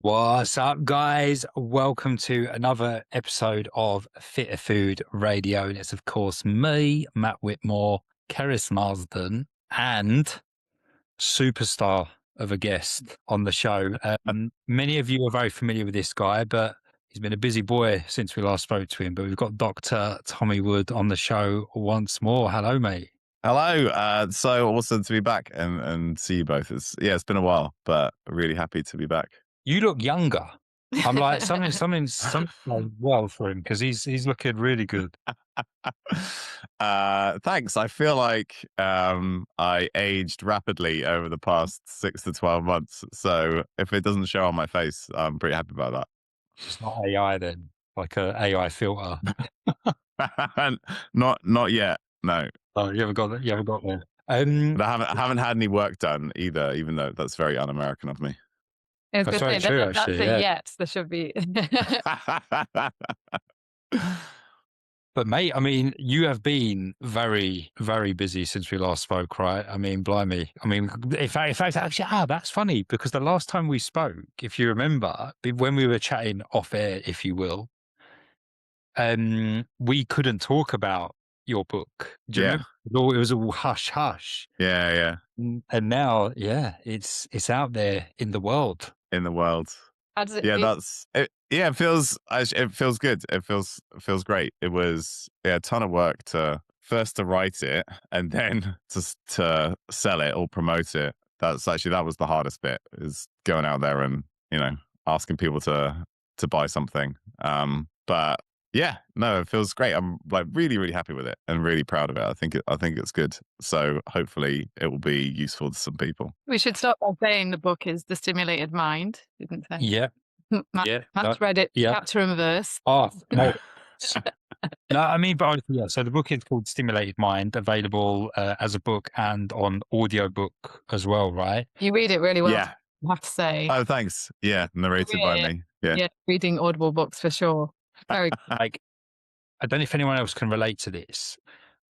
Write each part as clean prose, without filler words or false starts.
What's up, guys? Welcome to another episode of Fitter Food Radio. And it's, of course, me, Matt Whitmore, Keris Marsden, and superstar of a guest on the show. Many of you are very familiar with this guy, but he's been a busy boy since we last spoke to him. But we've got Dr. Tommy Wood on the show once more. Hello, mate. Hello. So awesome to be back and see you both. It's been a while, but really happy to be back. You look younger. I'm like something's going well for him because he's looking really good. Thanks. I feel like I aged rapidly over the past 6 to 12 months. So if it doesn't show on my face, I'm pretty happy about that. It's not AI then, like a AI filter. Not yet. No. Oh, you haven't got that. You haven't got there. But I haven't had any work done either, even though that's very un-American of me. That's very true, that's actually. a Yeah. yes. There should be. But mate, I mean, you have been very, very busy since we last spoke, right? I mean, blimey. I mean, in fact, actually, that's funny because the last time we spoke, if you remember, when we were chatting off air, if you will, we couldn't talk about your book. Do you remember? It was all hush hush. Yeah. And now, it's out there in the world. How does it Yeah, feel? that's it. Yeah, it feels good. It feels great. It was a ton of work to write it and then to sell it or promote it. That was the hardest bit, is going out there and asking people to buy something. But yeah, no, it feels great. I'm like really, really happy with it and really proud of it. I think it's good. So hopefully it will be useful to some people. We should start by saying the book is The Stimulated Mind, didn't they? Yeah. Matt's read it chapter and verse. Oh, no. No, I mean, but honestly, yeah. So the book is called Stimulated Mind, available as a book and on audiobook as well, right? You read it really well, Yeah. I have to say. Oh, thanks. Yeah, narrated by me. Yeah. Reading Audible books for sure. Very Like, I don't know if anyone else can relate to this.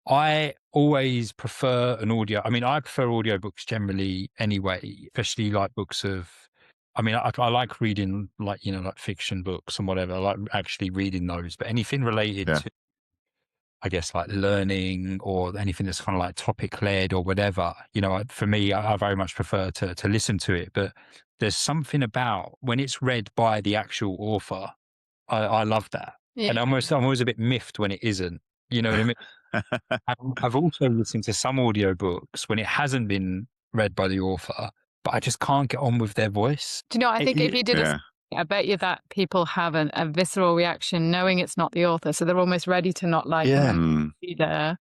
I always prefer an audio. I mean, I prefer audiobooks generally anyway, especially like books of, I mean, I like reading like fiction books and whatever. I like actually reading those, but anything related to, I guess, like learning or anything that's kind of like topic led or whatever, for me, I very much prefer to listen to it. But there's something about when it's read by the actual author, I love that. Yeah. And I'm always a bit miffed when it isn't. You know what I mean? I've also listened to some audiobooks when it hasn't been read by the author, but I just can't get on with their voice. Do you know, I think if you did I bet you that people have a visceral reaction knowing it's not the author. So they're almost ready to not like be there.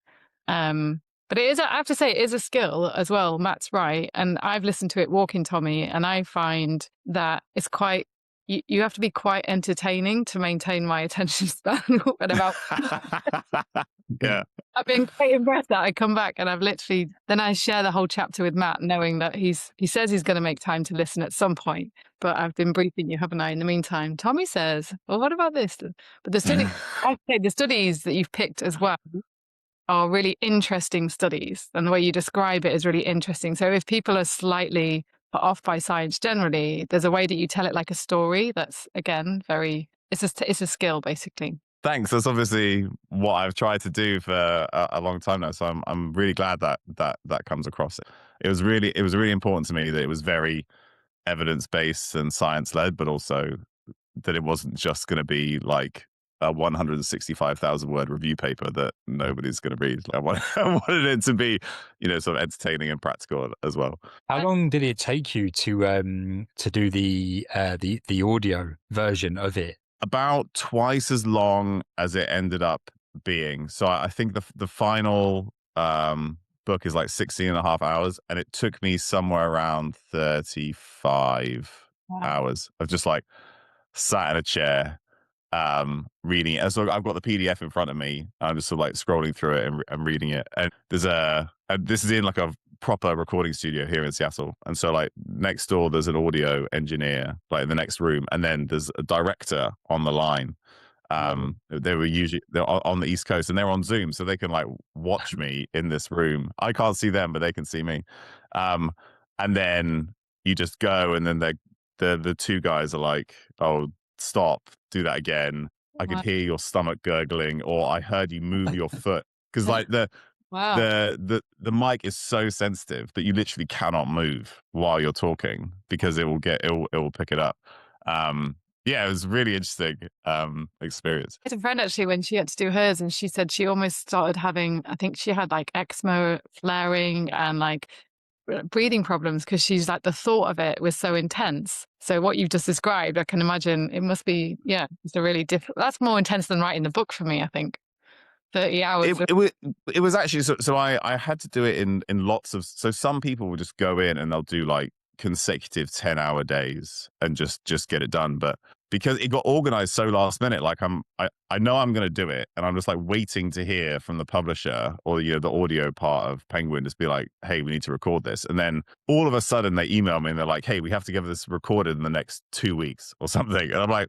But it is, I have to say, it is a skill as well. Matt's right. And I've listened to it walking Tommy, and I find that it's quite, you have to be quite entertaining to maintain my attention span. I've been quite impressed that I come back and then I share the whole chapter with Matt, knowing that he says he's going to make time to listen at some point, but I've been briefing you, haven't I? In the meantime, Tommy says, well, what about this? But the studies that you've picked as well are really interesting studies, and the way you describe it is really interesting. So if people are slightly put off by science generally, there's a way that you tell it like a story that's, again, it's a skill, basically. Thanks. That's obviously what I've tried to do for a long time now. So I'm really glad that comes across. It was really important to me that it was very evidence-based and science-led, but also that it wasn't just going to be like a 165,000 word review paper that nobody's going to read. I wanted it to be, sort of entertaining and practical as well. How long did it take you to do the audio version of it? About twice as long as it ended up being. So I think the final book is like 16 and a half hours, and it took me somewhere around 35 hours of just like sat in a chair reading it. And so I've got the PDF in front of me. I'm just sort of like scrolling through it and reading it. And this is in like a proper recording studio here in Seattle. And so like next door, there's an audio engineer like in the next room. And then there's a director on the line. They're on the East Coast, and they're on Zoom. So they can like watch me in this room. I can't see them, but they can see me. And then you just go, and then the two guys are like, "Oh, stop, do that again. I could Wow. hear your stomach gurgling," or "I heard you move your foot." Because like Wow. the mic is so sensitive that you literally cannot move while you're talking because it will pick it up. Yeah, it was a really interesting experience. I had a friend actually when she had to do hers, and she said she almost started having, I think she had like eczema flaring and like breathing problems because she's like, the thought of it was so intense. So what you've just described, I can imagine it must be, yeah, it's a really difficult, that's more intense than writing the book for me, I think. 30 hours. It was actually so I had to do it in lots of, so some people will just go in and they'll do like consecutive 10-hour days and just get it done, but because it got organized so last minute, like I know I'm going to do it, and I'm just like waiting to hear from the publisher or the audio part of Penguin, just be like, hey, we need to record this, and then all of a sudden they email me and they're like, hey, we have to get this recorded in the next 2 weeks or something, and I'm like,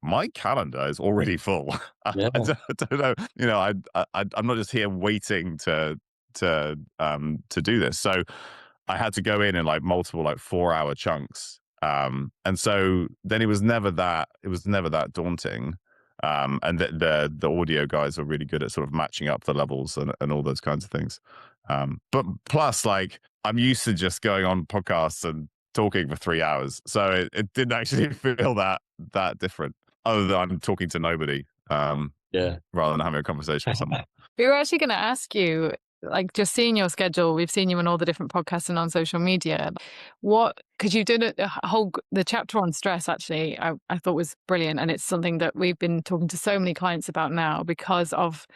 my calendar is already full. Yeah. I don't know. I'm not just here waiting to do this. So I had to go in like multiple like 4-hour chunks. And so then it was never that daunting. And the audio guys are really good at sort of matching up the levels and all those kinds of things. But plus, like, I'm used to just going on podcasts and talking for 3 hours, so it didn't actually feel that different, other than I'm talking to nobody, rather than having a conversation with someone. We were actually going to ask you, like, just seeing your schedule, we've seen you on all the different podcasts and on social media. Because you did the chapter on stress, actually, I thought was brilliant. And it's something that we've been talking to so many clients about now because of,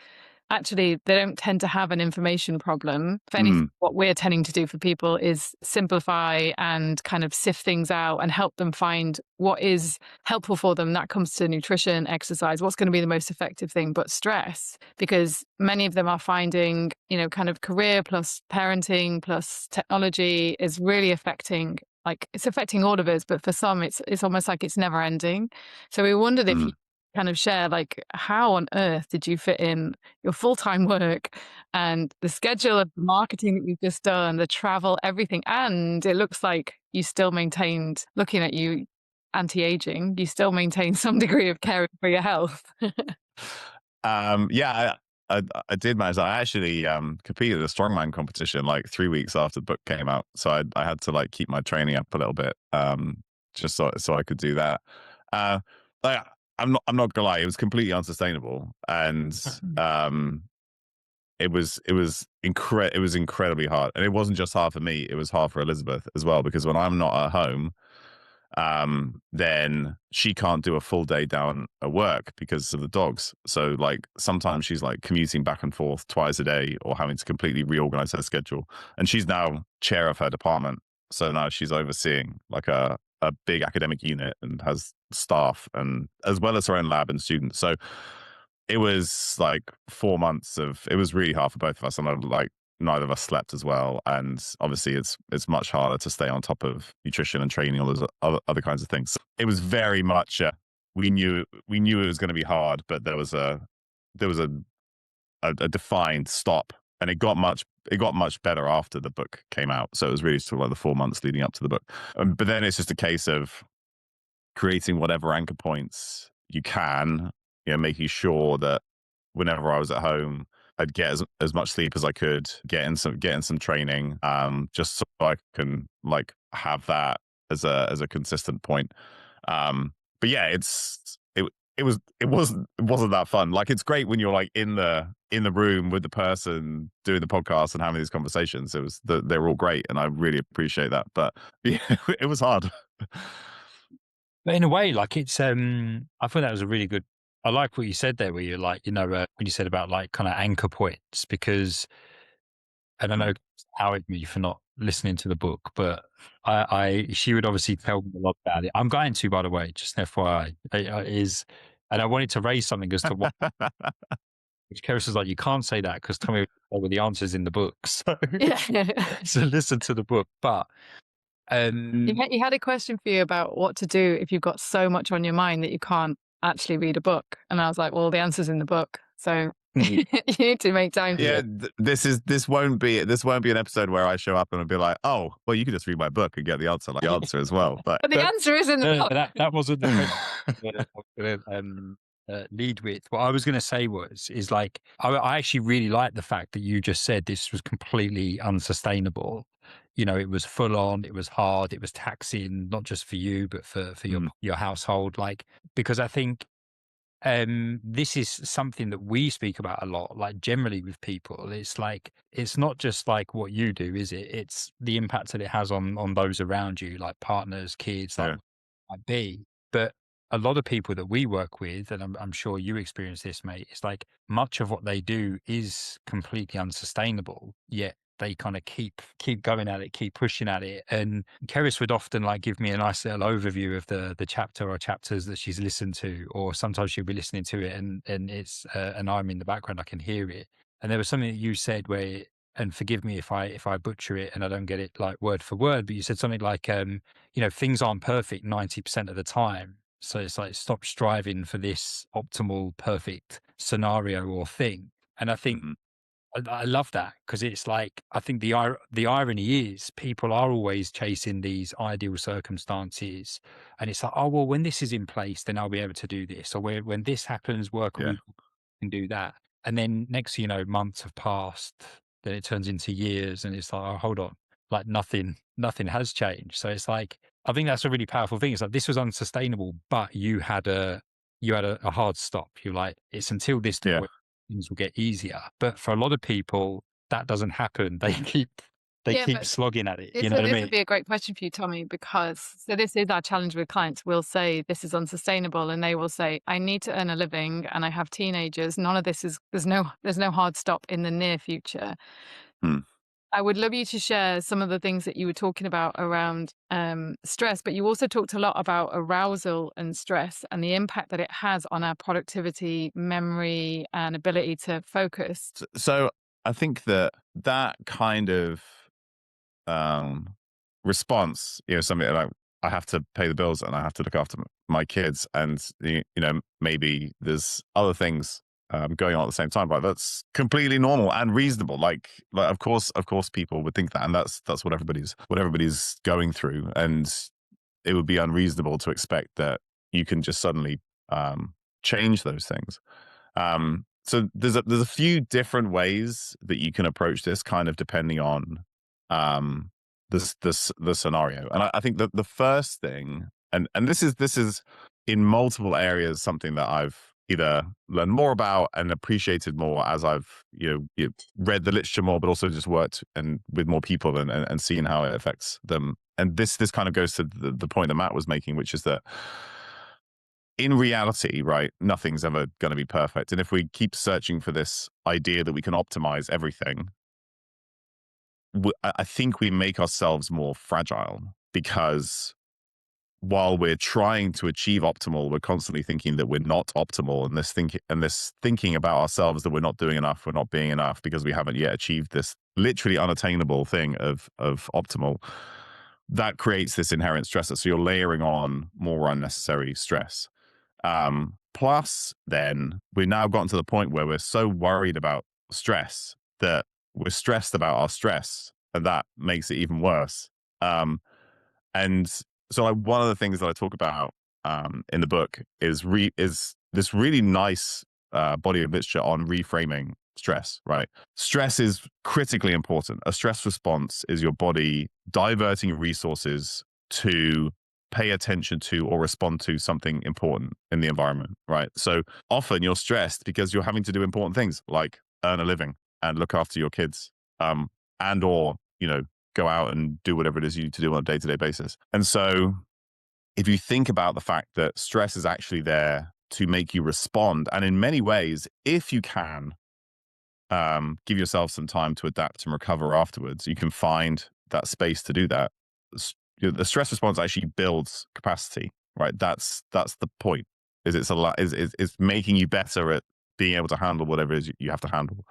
actually, they don't tend to have an information problem. If anything, what we're tending to do for people is simplify and kind of sift things out and help them find what is helpful for them. That comes to nutrition, exercise, what's going to be the most effective thing, but stress, because many of them are finding, kind of career plus parenting plus technology is really affecting, like, it's affecting all of us, but for some, it's almost like it's never ending. So we wondered if you kind of share, like, how on earth did you fit in your full-time work and the schedule of marketing that you've just done, the travel, everything, and it looks like you still maintained, looking at you, anti-aging, you still maintain some degree of care for your health. Yeah, I did manage that. I actually competed in a strongman competition like 3 weeks after the book came out, so I had to like keep my training up a little bit, just so I could do that. Like, I'm not gonna lie, it was completely unsustainable, and it was incredibly hard, and it wasn't just hard for me; it was hard for Elizabeth as well, because when I'm not at home, then she can't do a full day down at work because of the dogs. So like sometimes she's like commuting back and forth twice a day, or having to completely reorganize her schedule. And she's now chair of her department, so now she's overseeing like a big academic unit and has staff, and as well as her own lab and students. So it was like 4 months of, it was really hard for both of us, and like neither of us slept as well, and obviously it's much harder to stay on top of nutrition and training, all those other kinds of things. It was very much we knew it was going to be hard, but there was a defined stop, and it got much better after the book came out. So it was really sort of like the 4 months leading up to the book, but then it's just a case of creating whatever anchor points you can, making sure that whenever I was at home, I'd get as much sleep as I could, get in some training, just so I can like have that as a consistent point. But yeah, it wasn't that fun. Like, it's great when you're like in the room with the person doing the podcast and having these conversations. They were all great, and I really appreciate that. But yeah, it was hard. But in a way, like, it's I thought that was a really good. I like what you said there, where you're like, when you said about like kind of anchor points, because I don't know how it me for not listening to the book, but she would obviously tell me a lot about it. I'm going to, by the way, just an FYI, is, and I wanted to raise something as to what, which Keris was like, you can't say that because Tommy with the answers in the book. So, so listen to the book. But he had a question for you about what to do if you've got so much on your mind that you can't actually read a book. And I was like, well, the answer's in the book. So You need to make time for Yeah, it. this won't be an episode where I show up and I'll be like, oh, well, you can just read my book and get the answer as well. But But the answer is in the book. That wasn't the question that I was going to lead with. What I was going to say is like, I actually really like the fact that you just said this was completely unsustainable. You know, it was full on, it was hard, it was taxing, not just for you, but for your household. Like, because I think this is something that we speak about a lot, like generally with people. It's like, it's not just like what you do, is it? It's the impact that it has on those around you, like partners, kids, like yeah, might be. But a lot of people that we work with, and I'm sure you experience this, mate, it's like much of what they do is completely unsustainable, yet they kind of keep going at it, keep pushing at it. And Keris would often like give me a nice little overview of the chapter or chapters that she's listened to, or sometimes she'll be listening to it and it's and I'm in the background, I can hear it. And there was something that you said where, and forgive me if I butcher it and I don't get it like word for word, but you said something like you know, things aren't perfect 90% of the time. So it's like, stop striving for this optimal, perfect scenario or thing. And I think mhm, I love that, because it's like, I think the irony is people are always chasing these ideal circumstances. And it's like, oh, well, when this is in place, then I'll be able to do this. Or when this happens, work will yeah, be can do that. And then next, you know, months have passed, then it turns into years and it's like, oh, hold on, like nothing has changed. So it's like, I think that's a really powerful thing. It's like, this was unsustainable, but you had a hard stop. You're like, it's until this yeah, point things will get easier. But for a lot of people, that doesn't happen. They Yeah, keep but slogging at it. You this know what I this mean? would be a great question for you, Tommy, because so this is our challenge with clients. We'll say this is unsustainable, and they will say, I need to earn a living and I have teenagers. None of this is there's no hard stop in the near future. mm, I would love you to share some of the things that you were talking about around stress, but you also talked a lot about arousal and stress and the impact that it has on our productivity, memory, and ability to focus. So I think that kind of um, response, something like, I have to pay the bills and I have to look after my kids, and maybe there's other things going on at the same time. Like, that's completely normal and reasonable. Like of course, people would think that, and that's what everybody's going through, and it would be unreasonable to expect that you can just suddenly change those things. So there's a few different ways that you can approach this, kind of depending on um, the scenario. And I think that the first thing, and this is in multiple areas, something that I've either learned more about and appreciated more as I've read the literature more, but also just worked and with more people and seen how it affects them. And this kind of goes to the point that Matt was making, which is that in reality, right, nothing's ever going to be perfect. And if we keep searching for this idea that we can optimize everything, I think we make ourselves more fragile, because while we're trying to achieve optimal, we're constantly thinking that we're not optimal, and this thinking about ourselves that we're not doing enough, we're not being enough because we haven't yet achieved this literally unattainable thing of optimal. That creates this inherent stressor. So you're layering on more unnecessary stress. Plus, then we've now gotten to the point where we're so worried about stress that we're stressed about our stress, and that makes it even worse. And so, like, one of the things that I talk about in the book is this really nice body of literature on reframing stress. Right, stress is critically important. A stress response is your body diverting resources to pay attention to or respond to something important in the environment, right? So often you're stressed because you're having to do important things like earn a living and look after your kids, and or go out and do whatever it is you need to do on a day-to-day basis. And so if you think about the fact that stress is actually there to make you respond, and in many ways, if you can give yourself some time to adapt and recover afterwards, you can find that space to do that. The stress response actually builds capacity, right? That's the point. Is it's making you better at being able to handle whatever it is you have to handle.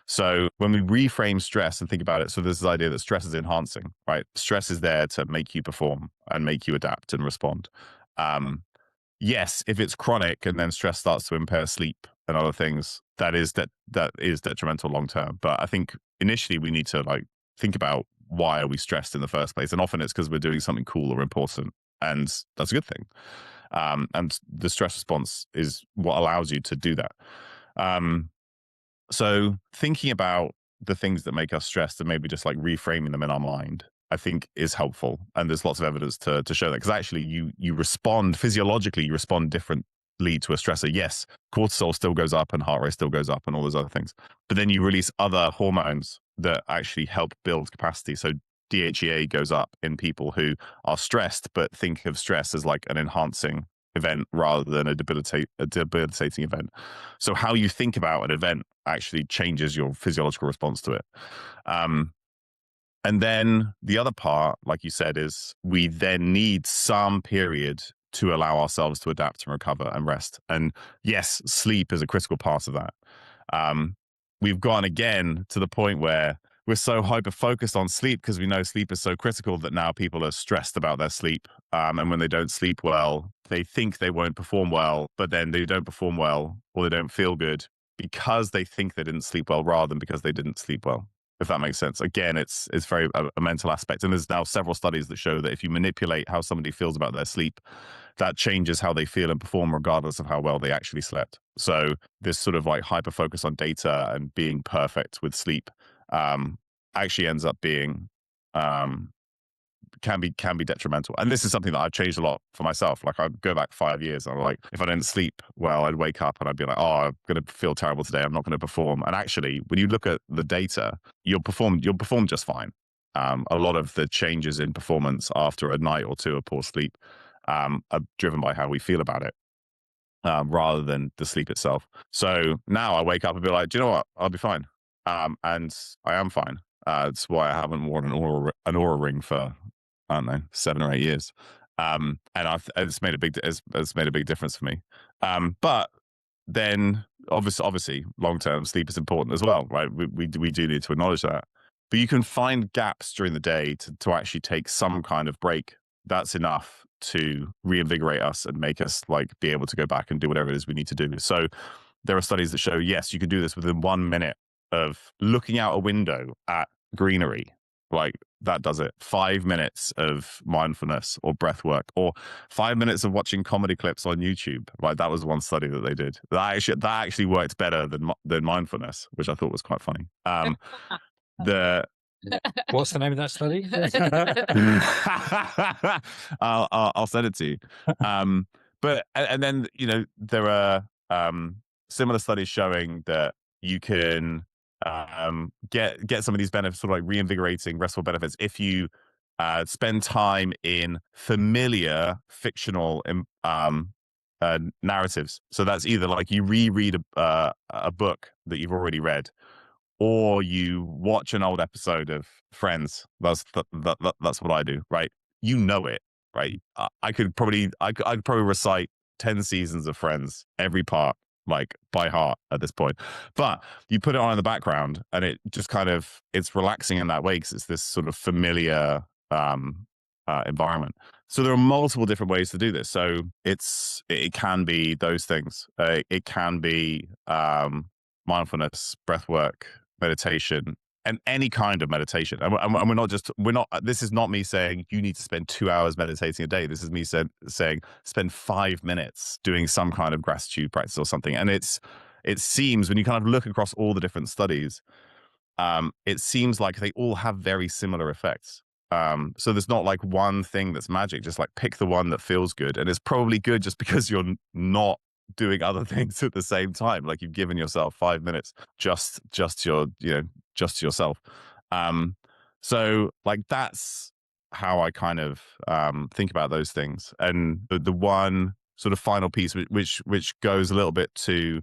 So when we reframe stress and think about it, so there's this idea that stress is enhancing, right? Stress is there to make you perform and make you adapt and respond. Yes, if it's chronic and then stress starts to impair sleep and other things, that is detrimental long term. But I think initially we need to like think about why are we stressed in the first place, and often it's because we're doing something cool or important, and that's a good thing. And the stress response is what allows you to do that. So thinking about the things that make us stressed and maybe just like reframing them in our mind, I think is helpful. And there's lots of evidence to show that, because actually you respond physiologically, you respond differently to a stressor. Yes, cortisol still goes up and heart rate still goes up and all those other things, but then you release other hormones that actually help build capacity. So DHEA goes up in people who are stressed, but think of stress as like an enhancing event rather than a debilitating event. So how you think about an event actually changes your physiological response to it. And then the other part, like you said, is we then need some period to allow ourselves to adapt and recover and rest. And yes, sleep is a critical part of that. We've gone again to the point where we're so hyper focused on sleep because we know sleep is so critical that now people are stressed about their sleep. And when they don't sleep well, they think they won't perform well, but then they don't perform well or they don't feel good because they think they didn't sleep well rather than because they didn't sleep well. If that makes sense. Again, it's very a mental aspect. And there's now several studies that show that if you manipulate how somebody feels about their sleep, that changes how they feel and perform regardless of how well they actually slept. So this sort of like hyper focus on data and being perfect with sleep actually ends up being can be detrimental. And this is something that I've changed a lot for myself. Like I go back 5 years and I'm like, if I didn't sleep well, I'd wake up and I'd be like, oh, I'm going to feel terrible today. I'm not going to perform. And actually, when you look at the data, you'll perform just fine. A lot of the changes in performance after a night or two of poor sleep are driven by how we feel about it, rather than the sleep itself. So now I wake up and be like, do you know what? I'll be fine. And I am fine. It's why I haven't worn an Aura ring for, I don't know, 7 or 8 years. And it's made a big difference for me. But then obviously long term sleep is important as well, right? We do need to acknowledge that. But you can find gaps during the day to actually take some kind of break. That's enough to reinvigorate us and make us like be able to go back and do whatever it is we need to do. So there are studies that show, yes, you can do this within 1 minute of looking out a window at greenery. Like that does it. 5 minutes of mindfulness or breath work, or 5 minutes of watching comedy clips on YouTube. Like that was one study that they did. That actually worked better than mindfulness, which I thought was quite funny. What's the name of that study? I'll send it to you. But then there are similar studies showing that you can get some of these benefits, sort of like reinvigorating restful benefits, if you spend time in familiar fictional narratives. So that's either like you reread a book that you've already read, or you watch an old episode of Friends. That's what I do, right? You know it, right? I'd probably recite 10 seasons of Friends, every part, like by heart at this point. But you put it on in the background and it just kind of, it's relaxing in that way because it's this sort of familiar environment. So there are multiple different ways to do this. So it can be those things. It can be mindfulness, breath work, meditation, and any kind of meditation. And we're not, this is not me saying you need to spend 2 hours meditating a day. This is me saying spend 5 minutes doing some kind of gratitude practice or something. And it seems, when you kind of look across all the different studies, it seems like they all have very similar effects. So there's not like one thing that's magic. Just like pick the one that feels good. And it's probably good just because you're not doing other things at the same time. Like you've given yourself 5 minutes just to yourself. So like that's how I kind of think about those things. And the one sort of final piece which goes a little bit to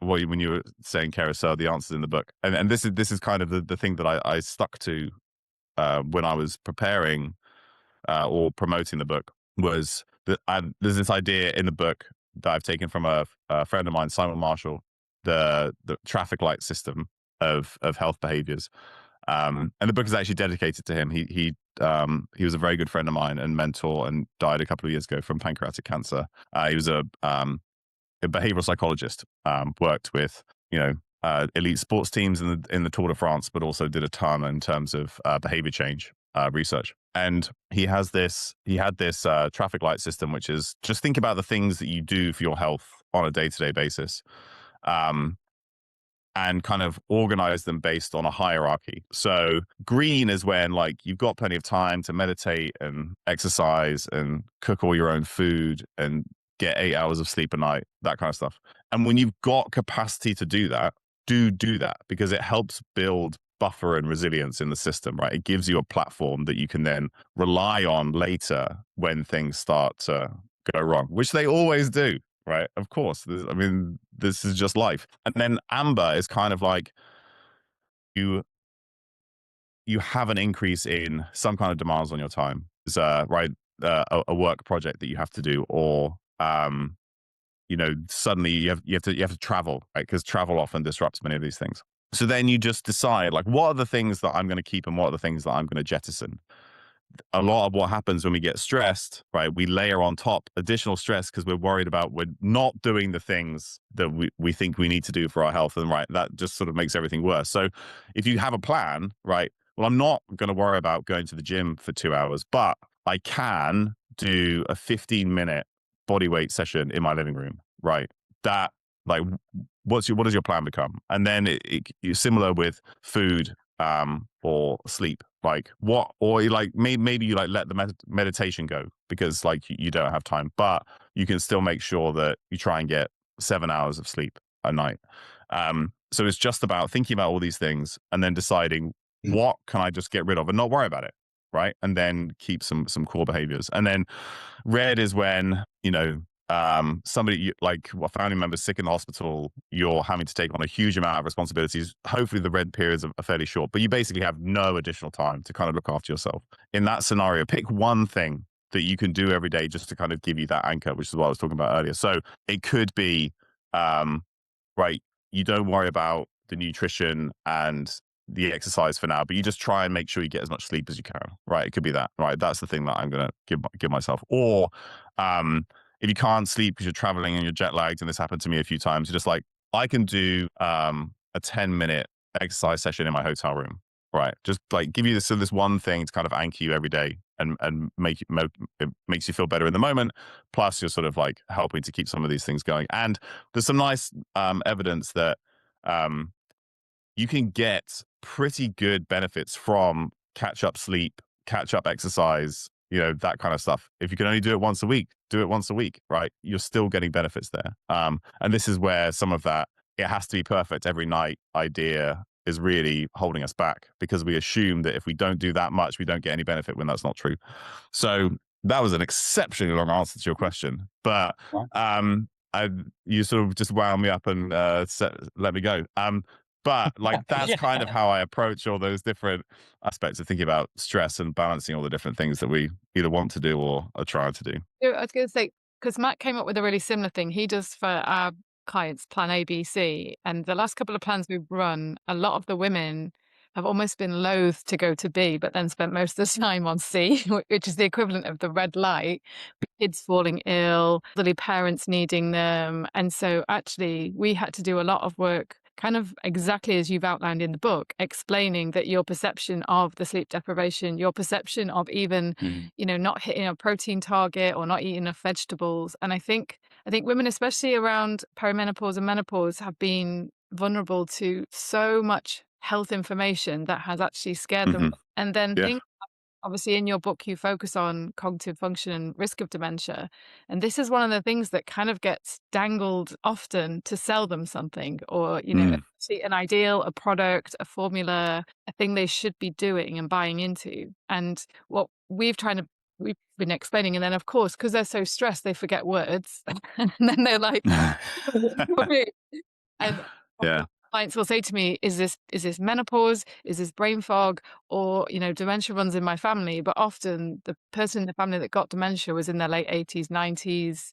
when you were saying, Keris, the answers in the book, and this is kind of the thing that I stuck to when I was preparing or promoting the book, was that there's this idea in the book that I've taken from a friend of mine, Simon Marshall, the traffic light system of health behaviors. And the book is actually dedicated to him. He was a very good friend of mine and mentor, and died a couple of years ago from pancreatic cancer. He was a behavioral psychologist, worked with, elite sports teams in the Tour de France, but also did a ton in terms of behavior change research. And he had this traffic light system, which is just think about the things that you do for your health on a day-to-day basis. And kind of organize them based on a hierarchy. So green is when like you've got plenty of time to meditate and exercise and cook all your own food and get 8 hours of sleep a night, that kind of stuff. And when you've got capacity to do that, do that, because it helps build buffer and resilience in the system, right? It gives you a platform that you can then rely on later when things start to go wrong, which they always do. Right, of course. This is just life. And then amber is kind of like you have an increase in some kind of demands on your time. It's a work project that you have to do, or suddenly you have to travel, right? Because travel often disrupts many of these things. So then you just decide, like, what are the things that I'm going to keep and what are the things that I'm going to jettison? A lot of what happens when we get stressed, right? We layer on top additional stress because we're worried about we're not doing the things that we think we need to do for our health. And right, that just sort of makes everything worse. So if you have a plan, right? Well, I'm not going to worry about going to the gym for 2 hours, but I can do a 15-minute body weight session in my living room, right? That, like, what does your plan become? And then you're similar with food, or sleep, like what, or like maybe you like let the meditation go because like you don't have time, but you can still make sure that you try and get 7 hours of sleep a night. So it's just about thinking about all these things and then deciding what can I just get rid of and not worry about it, right? And then keep some core behaviors. And then red is when somebody like a family member sick in the hospital, you're having to take on a huge amount of responsibilities. Hopefully the red periods are fairly short, but you basically have no additional time to kind of look after yourself. In that scenario, pick one thing that you can do every day just to kind of give you that anchor, which is what I was talking about earlier. So it could be, right, you don't worry about the nutrition and the exercise for now, but you just try and make sure you get as much sleep as you can, right? It could be that, right? That's the thing that I'm going to give myself. Or, if you can't sleep because you're traveling and you're jet lagged, and this happened to me a few times, you're just like, I can do a 10-minute exercise session in my hotel room, right? Just like give you this one thing to kind of anchor you every day and it makes you feel better in the moment. Plus, you're sort of like helping to keep some of these things going. And there's some nice evidence that you can get pretty good benefits from catch-up sleep, catch-up exercise, that kind of stuff. If you can only do it once a week, do it once a week, right? You're still getting benefits there. And this is where some of that, it has to be perfect every night idea is really holding us back, because we assume that if we don't do that much, we don't get any benefit, when that's not true. So that was an exceptionally long answer to your question, but you sort of just wound me up and let me go. But like that's kind of how I approach all those different aspects of thinking about stress and balancing all the different things that we either want to do or are trying to do. I was going to say, because Matt came up with a really similar thing. He does for our clients plan A, B, C. And the last couple of plans we've run, a lot of the women have almost been loath to go to B, but then spent most of the time on C, which is the equivalent of the red light. Kids falling ill, elderly parents needing them. And so actually we had to do a lot of work, kind of exactly as you've outlined in the book, explaining that your perception of the sleep deprivation, your perception of even, not hitting a protein target or not eating enough vegetables. And I think women, especially around perimenopause and menopause, have been vulnerable to so much health information that has actually scared them. And then obviously in your book, you focus on cognitive function and risk of dementia. And this is one of the things that kind of gets dangled often to sell them something, or, an ideal, a product, a formula, a thing they should be doing and buying into. And what we've been explaining, and then of course, because they're so stressed, they forget words. And then they're like, and clients will say to me, is this menopause? Is this brain fog? Or, dementia runs in my family. But often the person in the family that got dementia was in their late 80s, 90s.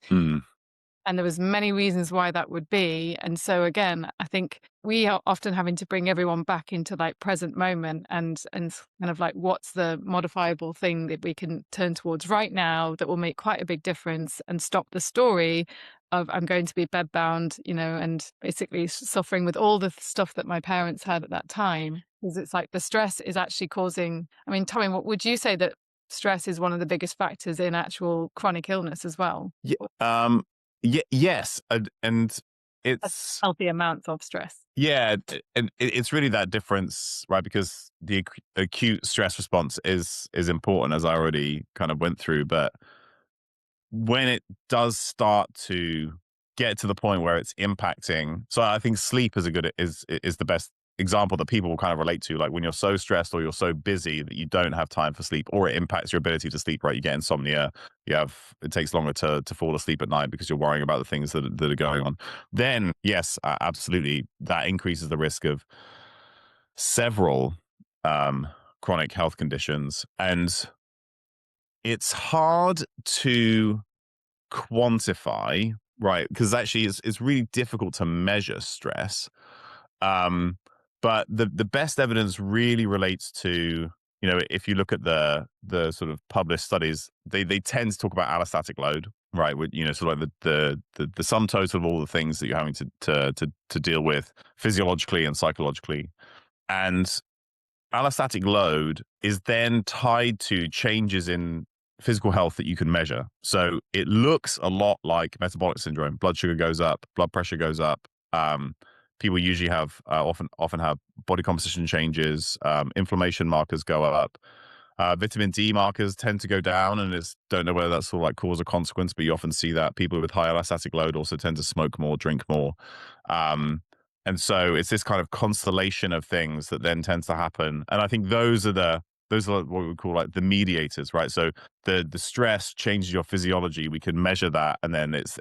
And there was many reasons why that would be. And so again, I think we are often having to bring everyone back into like present moment and kind of like, what's the modifiable thing that we can turn towards right now that will make quite a big difference and stop the story of I'm going to be bedbound, and basically suffering with all the stuff that my parents had at that time. Because it's like the stress is actually causing, I mean, Tommy, what would you say that stress is one of the biggest factors in actual chronic illness as well? Yes, and it's Healthy amounts of stress. yeah, and it's really that difference, right? Because the acute stress response is important, as I already kind of went through, but when it does start to get to the point where it's impacting, so I think sleep is the best example that people will kind of relate to. Like when you're so stressed or you're so busy that you don't have time for sleep, or it impacts your ability to sleep, right? You get insomnia, it takes longer to fall asleep at night because you're worrying about the things that are going on. Then yes, absolutely, that increases the risk of several chronic health conditions. And it's hard to quantify, right? Because actually it's really difficult to measure stress. Um, but the best evidence really relates to, if you look at the sort of published studies, they tend to talk about allostatic load, right? With, sort of like the sum total of all the things that you're having to deal with physiologically and psychologically. And allostatic load is then tied to changes in physical health that you can measure. So it looks a lot like metabolic syndrome. Blood sugar goes up, blood pressure goes up. People usually have often have body composition changes. Inflammation markers go up. Vitamin D markers tend to go down, and don't know whether that's sort of like cause or consequence, but you often see that people with high allostatic load also tend to smoke more, drink more. And so it's this kind of constellation of things that then tends to happen. And I think those are what we call like the mediators, right? So the stress changes your physiology. We can measure that, and then it's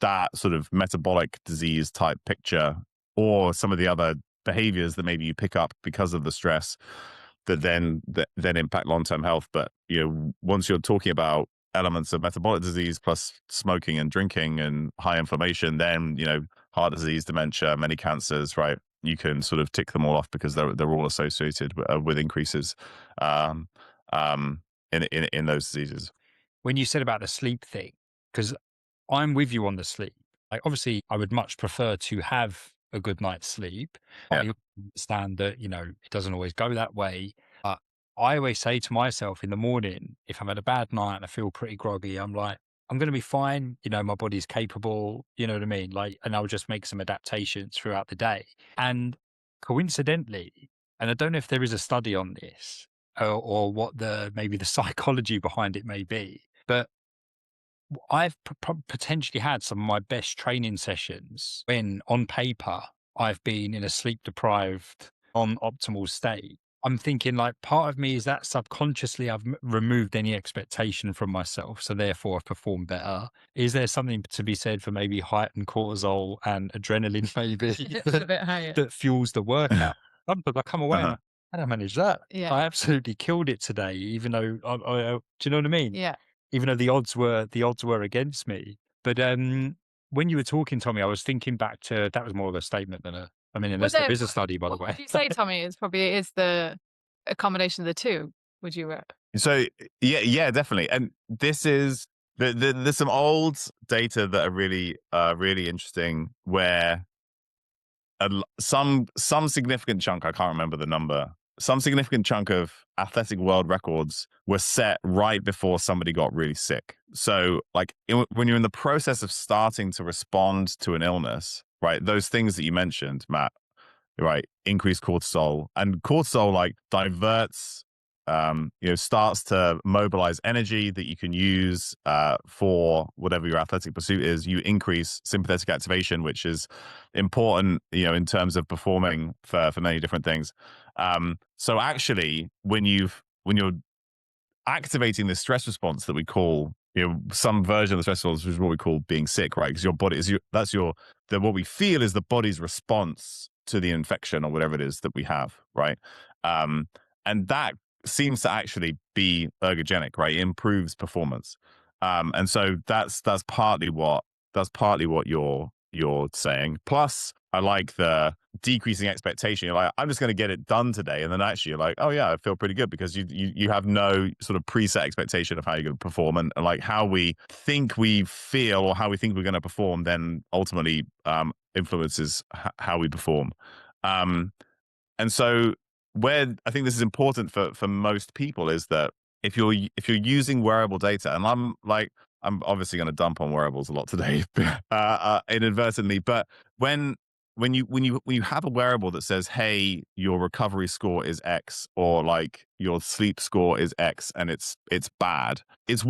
that sort of metabolic disease type picture, or some of the other behaviors that maybe you pick up because of the stress that then impact long-term health. But once you're talking about elements of metabolic disease plus smoking and drinking and high inflammation, then heart disease, dementia, many cancers, right? You can sort of tick them all off because they're all associated with increases in those diseases. When you said about the sleep thing, because I'm with you on the sleep. Like, obviously, I would much prefer to have a good night's sleep. Yeah. I understand that, it doesn't always go that way. But I always say to myself in the morning, if I've had a bad night and I feel pretty groggy, I'm like, I'm going to be fine. My body's capable. You know what I mean? Like, and I'll just make some adaptations throughout the day. And coincidentally, and I don't know if there is a study on this or what maybe the psychology behind it may be, but I've potentially had some of my best training sessions when, on paper, I've been in a sleep deprived, non-optimal state. I'm thinking, like, part of me is that subconsciously I've removed any expectation from myself, so therefore I've performed better. Is there something to be said for maybe heightened cortisol and adrenaline, maybe A bit higher. that fuels the workout? Sometimes I come away and I don't manage that. Yeah. I absolutely killed it today, even though do you know what I mean? Yeah. Even though the odds were against me. But when you were talking, Tommy, I was thinking back to, that was more of a statement than unless there is a study, by the way. What you say, Tommy, is the accommodation of the two. Would you? So yeah, definitely. And this is there's some old data that are really really interesting, where some significant chunk, I can't remember the number, some significant chunk of athletic world records were set right before somebody got really sick. So like when you're in the process of starting to respond to an illness, right, those things that you mentioned, Matt, right, increased cortisol, and cortisol like diverts starts to mobilize energy that you can use for whatever your athletic pursuit is. You increase sympathetic activation, which is important, in terms of performing for many different things. So actually, when you're activating this stress response that we call, some version of the stress response, which is what we call being sick, right? Because your body is what we feel is the body's response to the infection or whatever it is that we have, right? And that seems to actually be ergogenic, right? It improves performance. And so that's partly what you're saying. Plus, I like the decreasing expectation. You're like, I'm just going to get it done today. And then actually you're like, oh yeah, I feel pretty good because you have no sort of preset expectation of how you're going to perform, and like how we think we feel or how we think we're going to perform then ultimately influences how we perform. And so where I think this is important for most people is that if you're using wearable data, and I'm obviously going to dump on wearables a lot today, inadvertently, but when you have a wearable that says, hey, your recovery score is X, or like your sleep score is X, and it's bad, it's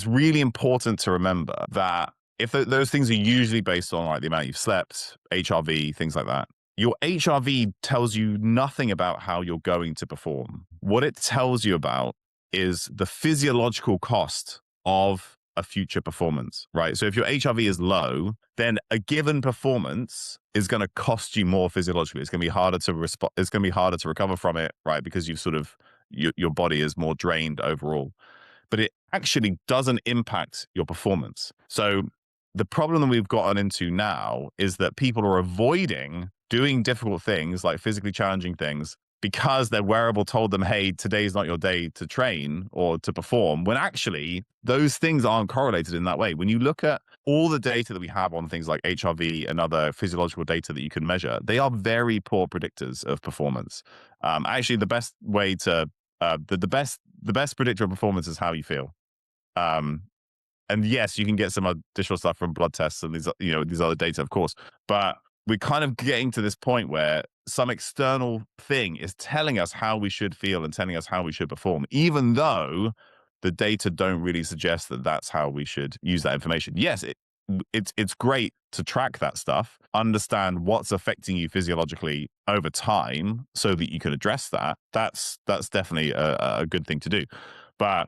really important to remember that if those things are usually based on like the amount you've slept, HRV, things like that. Your HRV tells you nothing about how you're going to perform. What it tells you about is the physiological cost of a future performance, right? So if your HRV is low, then a given performance is going to cost you more physiologically. It's going to be harder to respond. It's going to be harder to recover from it, right? Because you've sort of your body is more drained overall. But it actually doesn't impact your performance. So the problem that we've gotten into now is that people are avoiding doing difficult things like physically challenging things because their wearable told them, hey, today's not your day to train or to perform, when actually those things aren't correlated in that way. When you look at all the data that we have on things like HRV and other physiological data that you can measure, they are very poor predictors of performance. Actually, the best way to the best predictor of performance is how you feel. And yes, you can get some additional stuff from blood tests and these other data, of course, but we're kind of getting to this point where some external thing is telling us how we should feel and telling us how we should perform, even though the data don't really suggest that that's how we should use that information. Yes, it's great to track that stuff, understand what's affecting you physiologically over time so that you can address that. That's definitely a good thing to do. But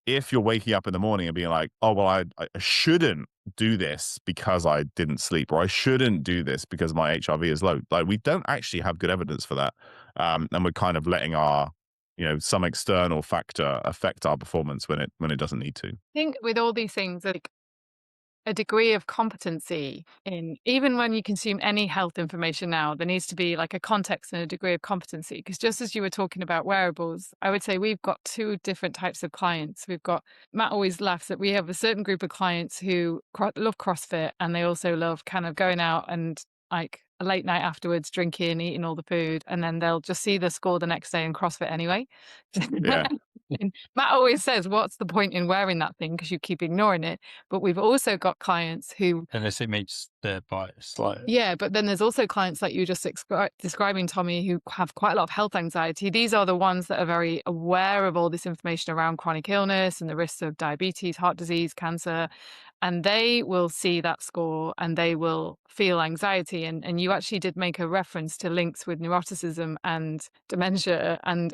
if you're waking up in the morning and being like, oh, well, I shouldn't do this because I didn't sleep, or I shouldn't do this because my HRV is low, like we don't actually have good evidence for that. And we're kind of letting some external factor affect our performance when it doesn't need to. I think with all these things, like a degree of competency in, even when you consume any health information now, there needs to be like a context and a degree of competency. Because just as you were talking about wearables, I would say we've got two different types of clients. Matt always laughs that we have a certain group of clients who love CrossFit, and they also love kind of going out and like a late night afterwards, drinking, eating all the food, and then they'll just see the score the next day in CrossFit anyway. Yeah. And Matt always says, what's the point in wearing that thing? Because you keep ignoring it. But we've also got clients who... Unless it meets their bias. Yeah, but then there's also clients like you just describing, Tommy, who have quite a lot of health anxiety. These are the ones that are very aware of all this information around chronic illness and the risks of diabetes, heart disease, cancer. And they will see that score and they will feel anxiety. And you actually did make a reference to links with neuroticism and dementia. And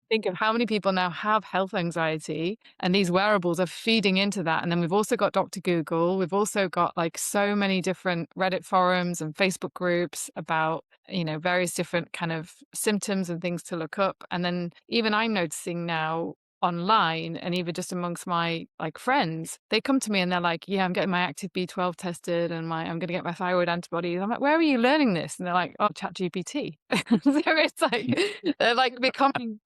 think of how many people now have health anxiety, and these wearables are feeding into that. And then we've also got Dr. Google. We've also got like so many different Reddit forums and Facebook groups about, various different kind of symptoms and things to look up. And then even I'm noticing now online, and even just amongst my like friends, they come to me and they're like, yeah, I'm getting my active B12 tested and I'm going to get my thyroid antibodies. I'm like, where are you learning this? And they're like, oh, ChatGPT. So it's like they're like becoming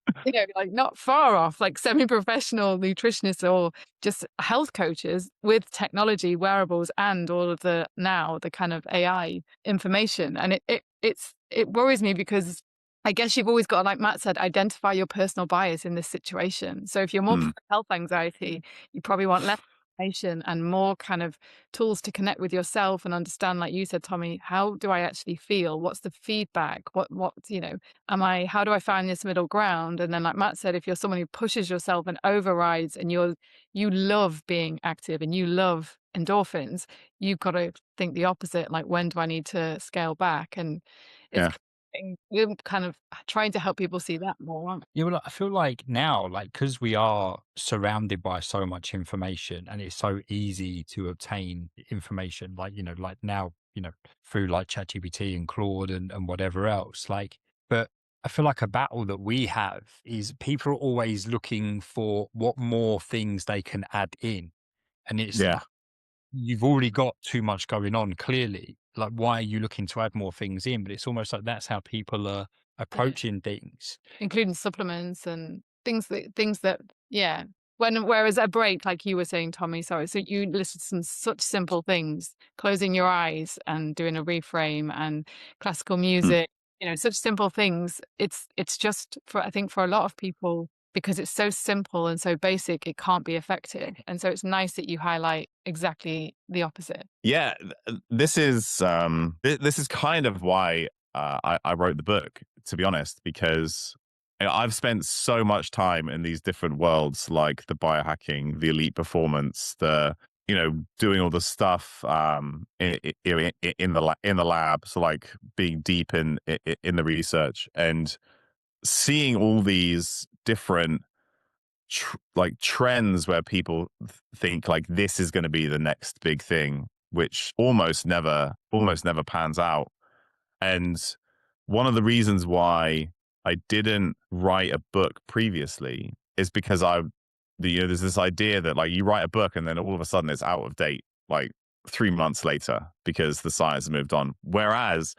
like not far off, like semi-professional nutritionists or just health coaches with technology, wearables, and all of the kind of AI information. And it worries me because I guess you've always got, like Matt said, identify your personal bias in this situation. So if you're more health anxiety, you probably want less information and more kind of tools to connect with yourself and understand, like you said, Tommy, how do I actually feel? What's the feedback? How do I find this middle ground? And then like Matt said, if you're someone who pushes yourself and overrides and you love being active and you love endorphins, you've got to think the opposite. Like, when do I need to scale back? And it's we're kind of trying to help people see that more, aren't we? Yeah, well, I feel like now, like, because we are surrounded by so much information and it's so easy to obtain information, like now, through like ChatGPT and Claude and whatever else, like, but I feel like a battle that we have is people are always looking for what more things they can add in. And it's, Yeah. you've already got too much going on, clearly. like, why are you looking to add more things in? But it's almost like that's how people are approaching things. Including supplements and things that yeah. Whereas a break, like you were saying, Tommy, sorry, so you listed some such simple things, closing your eyes and doing a reframe and classical Mm. music, such simple things. It's just for, I think, for a lot of people, because it's so simple and so basic, it can't be effective. And so it's nice that you highlight exactly the opposite. Yeah, this is kind of why I wrote the book, to be honest, because I've spent so much time in these different worlds, like the biohacking, the elite performance, the doing all the stuff in the lab, so like being deep in the research and seeing all these different like trends where people think like this is going to be the next big thing, which almost never pans out. And one of the reasons why I didn't write a book previously is because there's this idea that like you write a book and then all of a sudden it's out of date like 3 months later because the science has moved on. Whereas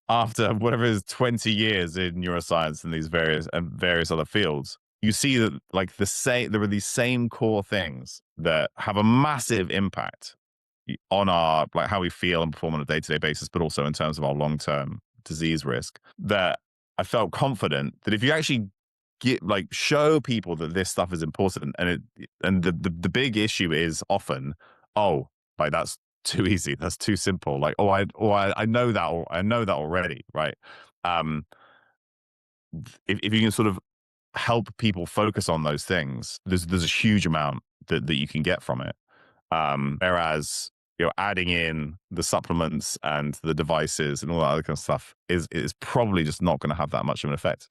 after whatever is 20 years in neuroscience and these various other fields, you see that like there are these same core things that have a massive impact on our like how we feel and perform on a day-to-day basis, but also in terms of our long-term disease risk. That I felt confident that if you actually show people that this stuff is important, and the big issue is often, oh, like that's too easy, that's too simple, like I know that, or I know that already, right? um if you can sort of help people focus on those things, there's a huge amount that you can get from it. Whereas adding in the supplements and the devices and all that other kind of stuff is probably just not going to have that much of an effect.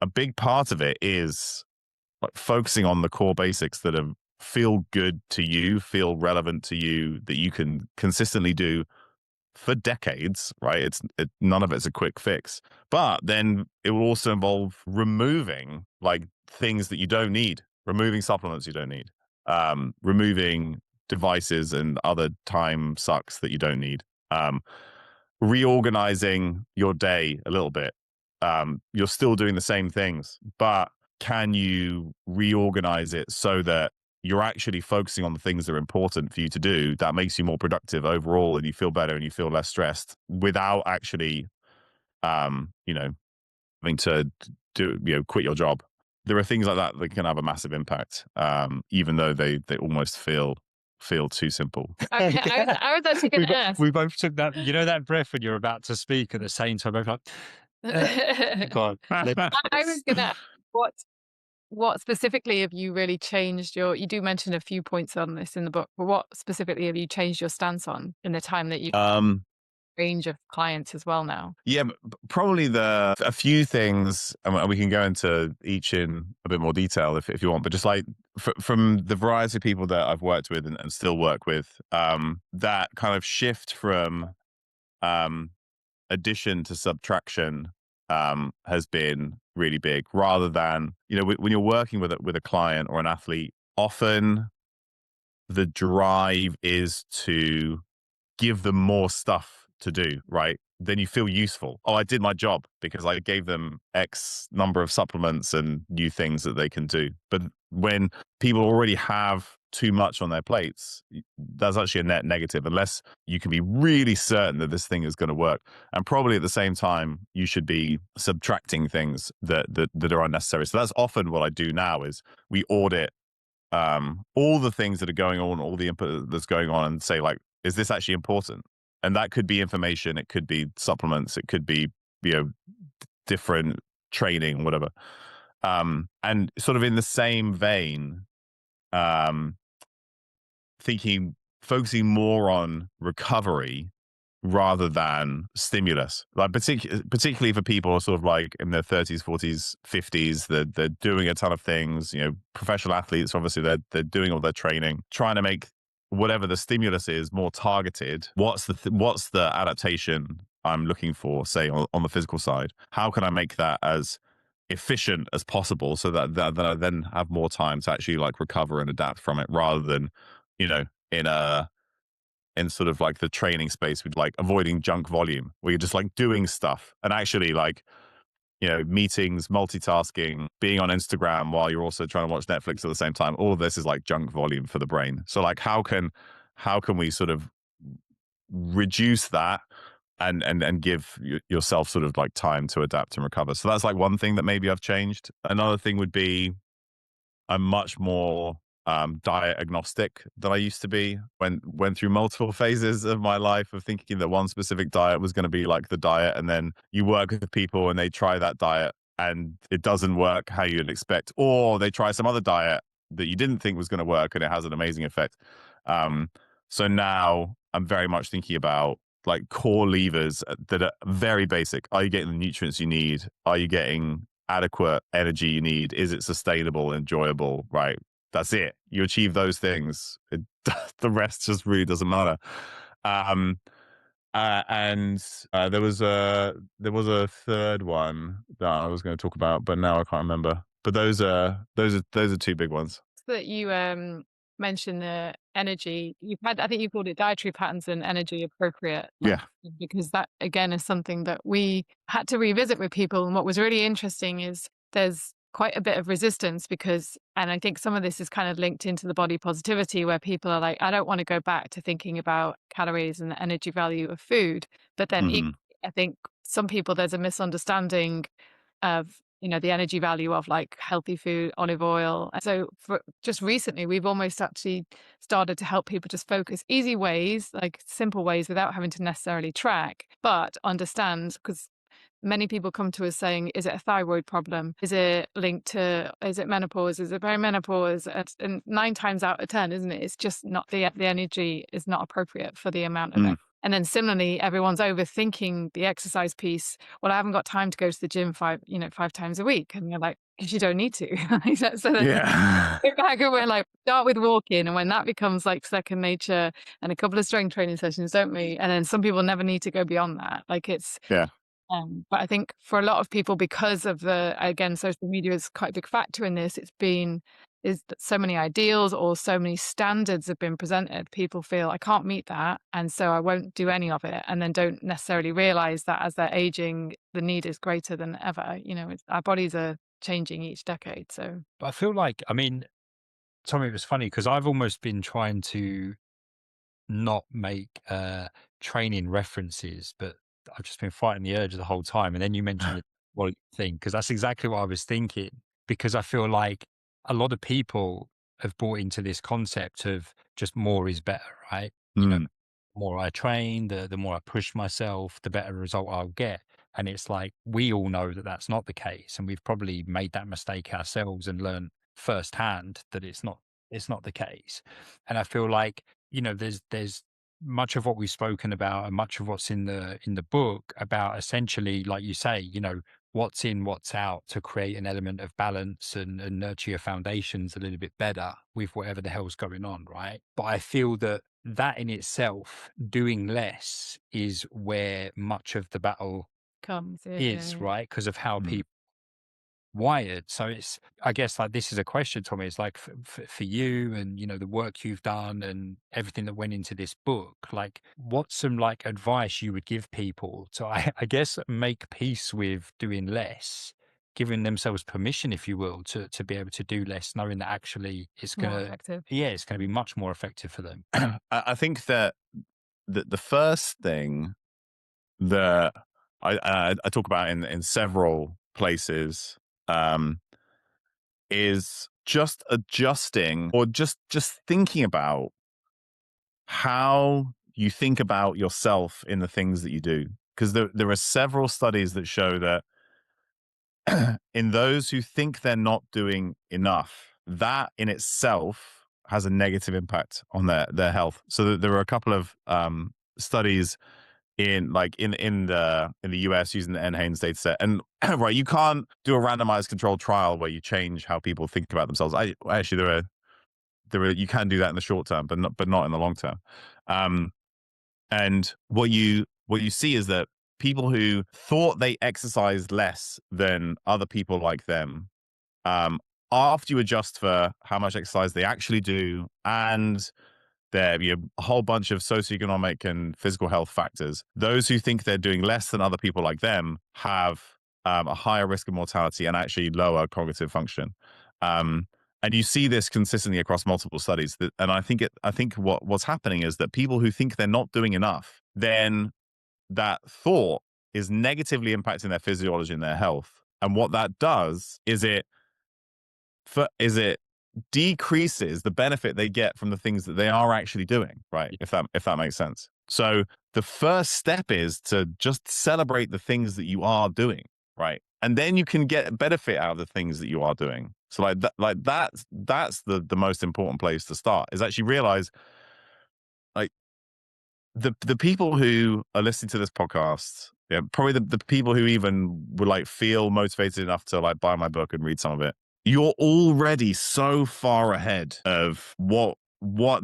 A big part of it is like focusing on the core basics that feel good to you, feel relevant to you, that you can consistently do for decades, right? None of it's a quick fix. But then it will also involve removing like things that you don't need, removing supplements you don't need, removing devices and other time sucks that you don't need, reorganizing your day a little bit. You're still doing the same things, but can you reorganize it so that you're actually focusing on the things that are important for you to do, that makes you more productive overall and you feel better and you feel less stressed without actually having to quit your job. There are things like that that can have a massive impact, even though they almost feel too simple. I was actually going to ask. We both took that, that breath when you're about to speak at the same time, both like, God. I was going to ask, what specifically have you really changed you do mention a few points on this in the book, but what specifically have you changed your stance on in the time that you range of clients as well now? Yeah, probably a few things, and we can go into each in a bit more detail if you want, but just like from the variety of people that I've worked with and still work with, that kind of shift from addition to subtraction has been really big, rather than when you're working with a client or an athlete, often the drive is to give them more stuff to do, right? Then you feel useful. Oh, I did my job because I gave them X number of supplements and new things that they can do. But when people already have too much on their plates, that's actually a net negative, unless you can be really certain that this thing is going to work. And probably at the same time, you should be subtracting things that are unnecessary. So that's often what I do now is we audit all the things that are going on, all the input that's going on, and say like, is this actually important? And that could be information, it could be supplements, it could be different training, whatever. And sort of in the same vein, focusing more on recovery rather than stimulus, like particularly for people sort of like in their 30s, 40s, 50s, they're doing a ton of things. Professional athletes, obviously they're doing all their training, trying to make whatever the stimulus is more targeted. What's the adaptation I'm looking for, say on the physical side? How can I make that as efficient as possible so that I then have more time to actually like recover and adapt from it, rather than in a in sort of like the training space with like avoiding junk volume, where you're just like doing stuff and actually like, you know, meetings, multitasking, being on Instagram while you're also trying to watch Netflix at the same time. All of this is like junk volume for the brain. So like how can we sort of reduce that and give yourself sort of like time to adapt and recover? So that's like one thing that maybe I've changed. Another thing would be I'm much more diet agnostic than I used to be. Went through multiple phases of my life of thinking that one specific diet was going to be like the diet, and then you work with people and they try that diet and it doesn't work how you'd expect, or they try some other diet that you didn't think was going to work and it has an amazing effect. Um, so now I'm very much thinking about like core levers that are very basic. Are you getting the nutrients you need? Are you getting adequate energy you need? Is it sustainable, enjoyable? Right. That's it. You achieve those things. The rest just really doesn't matter. Um, and there was a third one that I was going to talk about, but now I can't remember. But those are two big ones. That you mentioned the energy you've had. I think you called it dietary patterns and energy appropriate. Yeah. Because that again is something that we had to revisit with people. And what was really interesting is there's quite a bit of resistance because, and I think some of this is kind of linked into the body positivity, where people are like, I don't want to go back to thinking about calories and the energy value of food. But then Mhm. I think some people, there's a misunderstanding of, you know, the energy value of like healthy food, olive oil. So for just recently, we've almost actually started to help people just focus easy ways, like simple ways without having to necessarily track, but understand, because many people come to us saying, is it a thyroid problem? Is it linked to, is it menopause? Is it perimenopause? And 9 times out of 10, isn't it? It's just not the energy is not appropriate for the amount of it. Mm. And then similarly, everyone's overthinking the exercise piece. Well, I haven't got time to go to the gym 5 times a week. And you're like, because you don't need to. So then Yeah. we're like, start with walking. And when that becomes like second nature, and a couple of strength training sessions, don't we? And then some people never need to go beyond that. Like it's, Yeah. but I think for a lot of people, because of again, social media is quite a big factor in this. Is that so many ideals or so many standards have been presented. People feel I can't meet that, and so I won't do any of it, and then don't necessarily realize that as they're aging, the need is greater than ever. You know, our bodies are changing each decade. So But I feel like, I mean, Tommy, it was funny because I've almost been trying to not make training references, but I've just been fighting the urge the whole time. And then you mentioned the well thing, because that's exactly what I was thinking. Because I feel like a lot of people have bought into this concept of just more is better, right? You know, Mm. the more I train, the more I push myself, the better result I'll get. And it's like we all know that that's not the case, and we've probably made that mistake ourselves and learned firsthand that it's not the case. And I feel like, you know, there's much of what we've spoken about and much of what's in the book about essentially, like you say, you know, what's in, what's out to create an element of balance and nurture your foundations a little bit better with whatever the hell's going on, right? But I feel that that in itself, doing less is where much of the battle comes, is, right? Because of how Mm. people wired. So it's, I guess, like this is a question, Tommy. It's like for you and, you know, the work you've done and everything that went into this book, like what's some like advice you would give people to, I guess, make peace with doing less, giving themselves permission, if you will, to be able to do less, knowing that actually it's more going to, effective. yeah, it's going to be much more effective for them. I think that the first thing that I talk about in several places um, is just adjusting or just thinking about how you think about yourself in the things that you do. Because there are several studies that show that in those who think they're not doing enough, that in itself has a negative impact on their health. So there are a couple of studies in like in the US using the NHANES data set. And right, you can't do a randomized controlled trial where you change how people think about themselves. Actually there are you can do that in the short term, but not in the long term. And what you see is that people who thought they exercised less than other people like them, um, after you adjust for how much exercise they actually do and There are a whole bunch of socioeconomic and physical health factors. Those who think they're doing less than other people like them have a higher risk of mortality and actually lower cognitive function. And you see this consistently across multiple studies. And I think what's happening is that people who think they're not doing enough, then that thought is negatively impacting their physiology and their health. And what that does is it decreases the benefit they get from the things that they are actually doing, right? If that makes sense. So the first step is to just celebrate the things that you are doing, right? And then you can get benefit out of the things that you are doing. So that's the most important place to start, is actually realize, like, the people who are listening to this podcast, probably the people who even would like feel motivated enough to like buy my book and read some of it, you're already so far ahead of what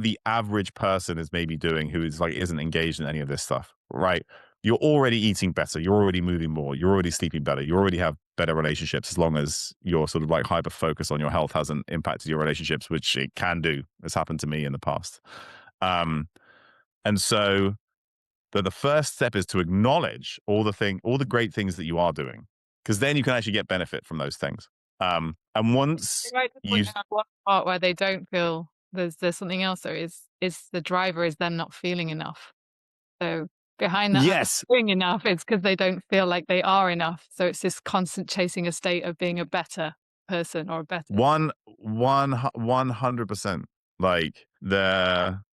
the average person is maybe doing who is like isn't engaged in any of this stuff, right? You're already eating better, you're already moving more, you're already sleeping better, you already have better relationships, as long as your sort of like hyper focus on your health hasn't impacted your relationships, which it can do. It's happened to me in the past. And so the first step is to acknowledge all the great things that you are doing, because then you can actually get benefit from those things. And once Right to you, point out one part where they don't feel there's something else, though, is the driver is them not feeling enough. So behind that yes, doing enough, it's because they don't feel like they are enough. So it's this constant chasing a state of being a better person or a better. 100%. Like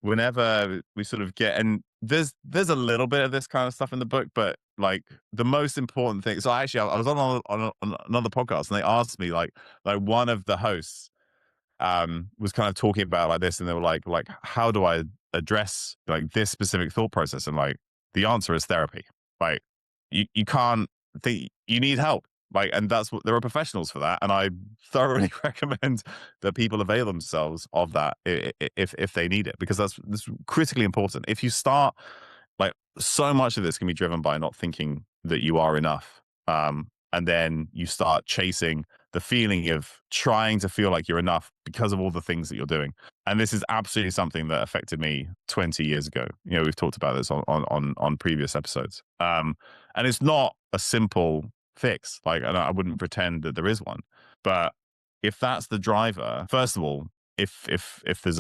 whenever we sort of get, and there's a little bit of this kind of stuff in the book, but like the most important thing. So actually, I was on another podcast, and they asked me like one of the hosts was kind of talking about like this, and they were like how do I address like this specific thought process? And like the answer is therapy. Like you can't think, you need help. Like, and that's what, there are professionals for that, and I thoroughly recommend that people avail themselves of that if they need it, because that's critically important. If you start, like, so much of this can be driven by not thinking that you are enough, and then you start chasing the feeling of trying to feel like you're enough because of all the things that you're doing. And this is absolutely something that affected me 20 years ago. You know, we've talked about this on previous episodes. And it's not a simple fix. Like, and I wouldn't pretend that there is one. But if that's the driver, first of all, if there's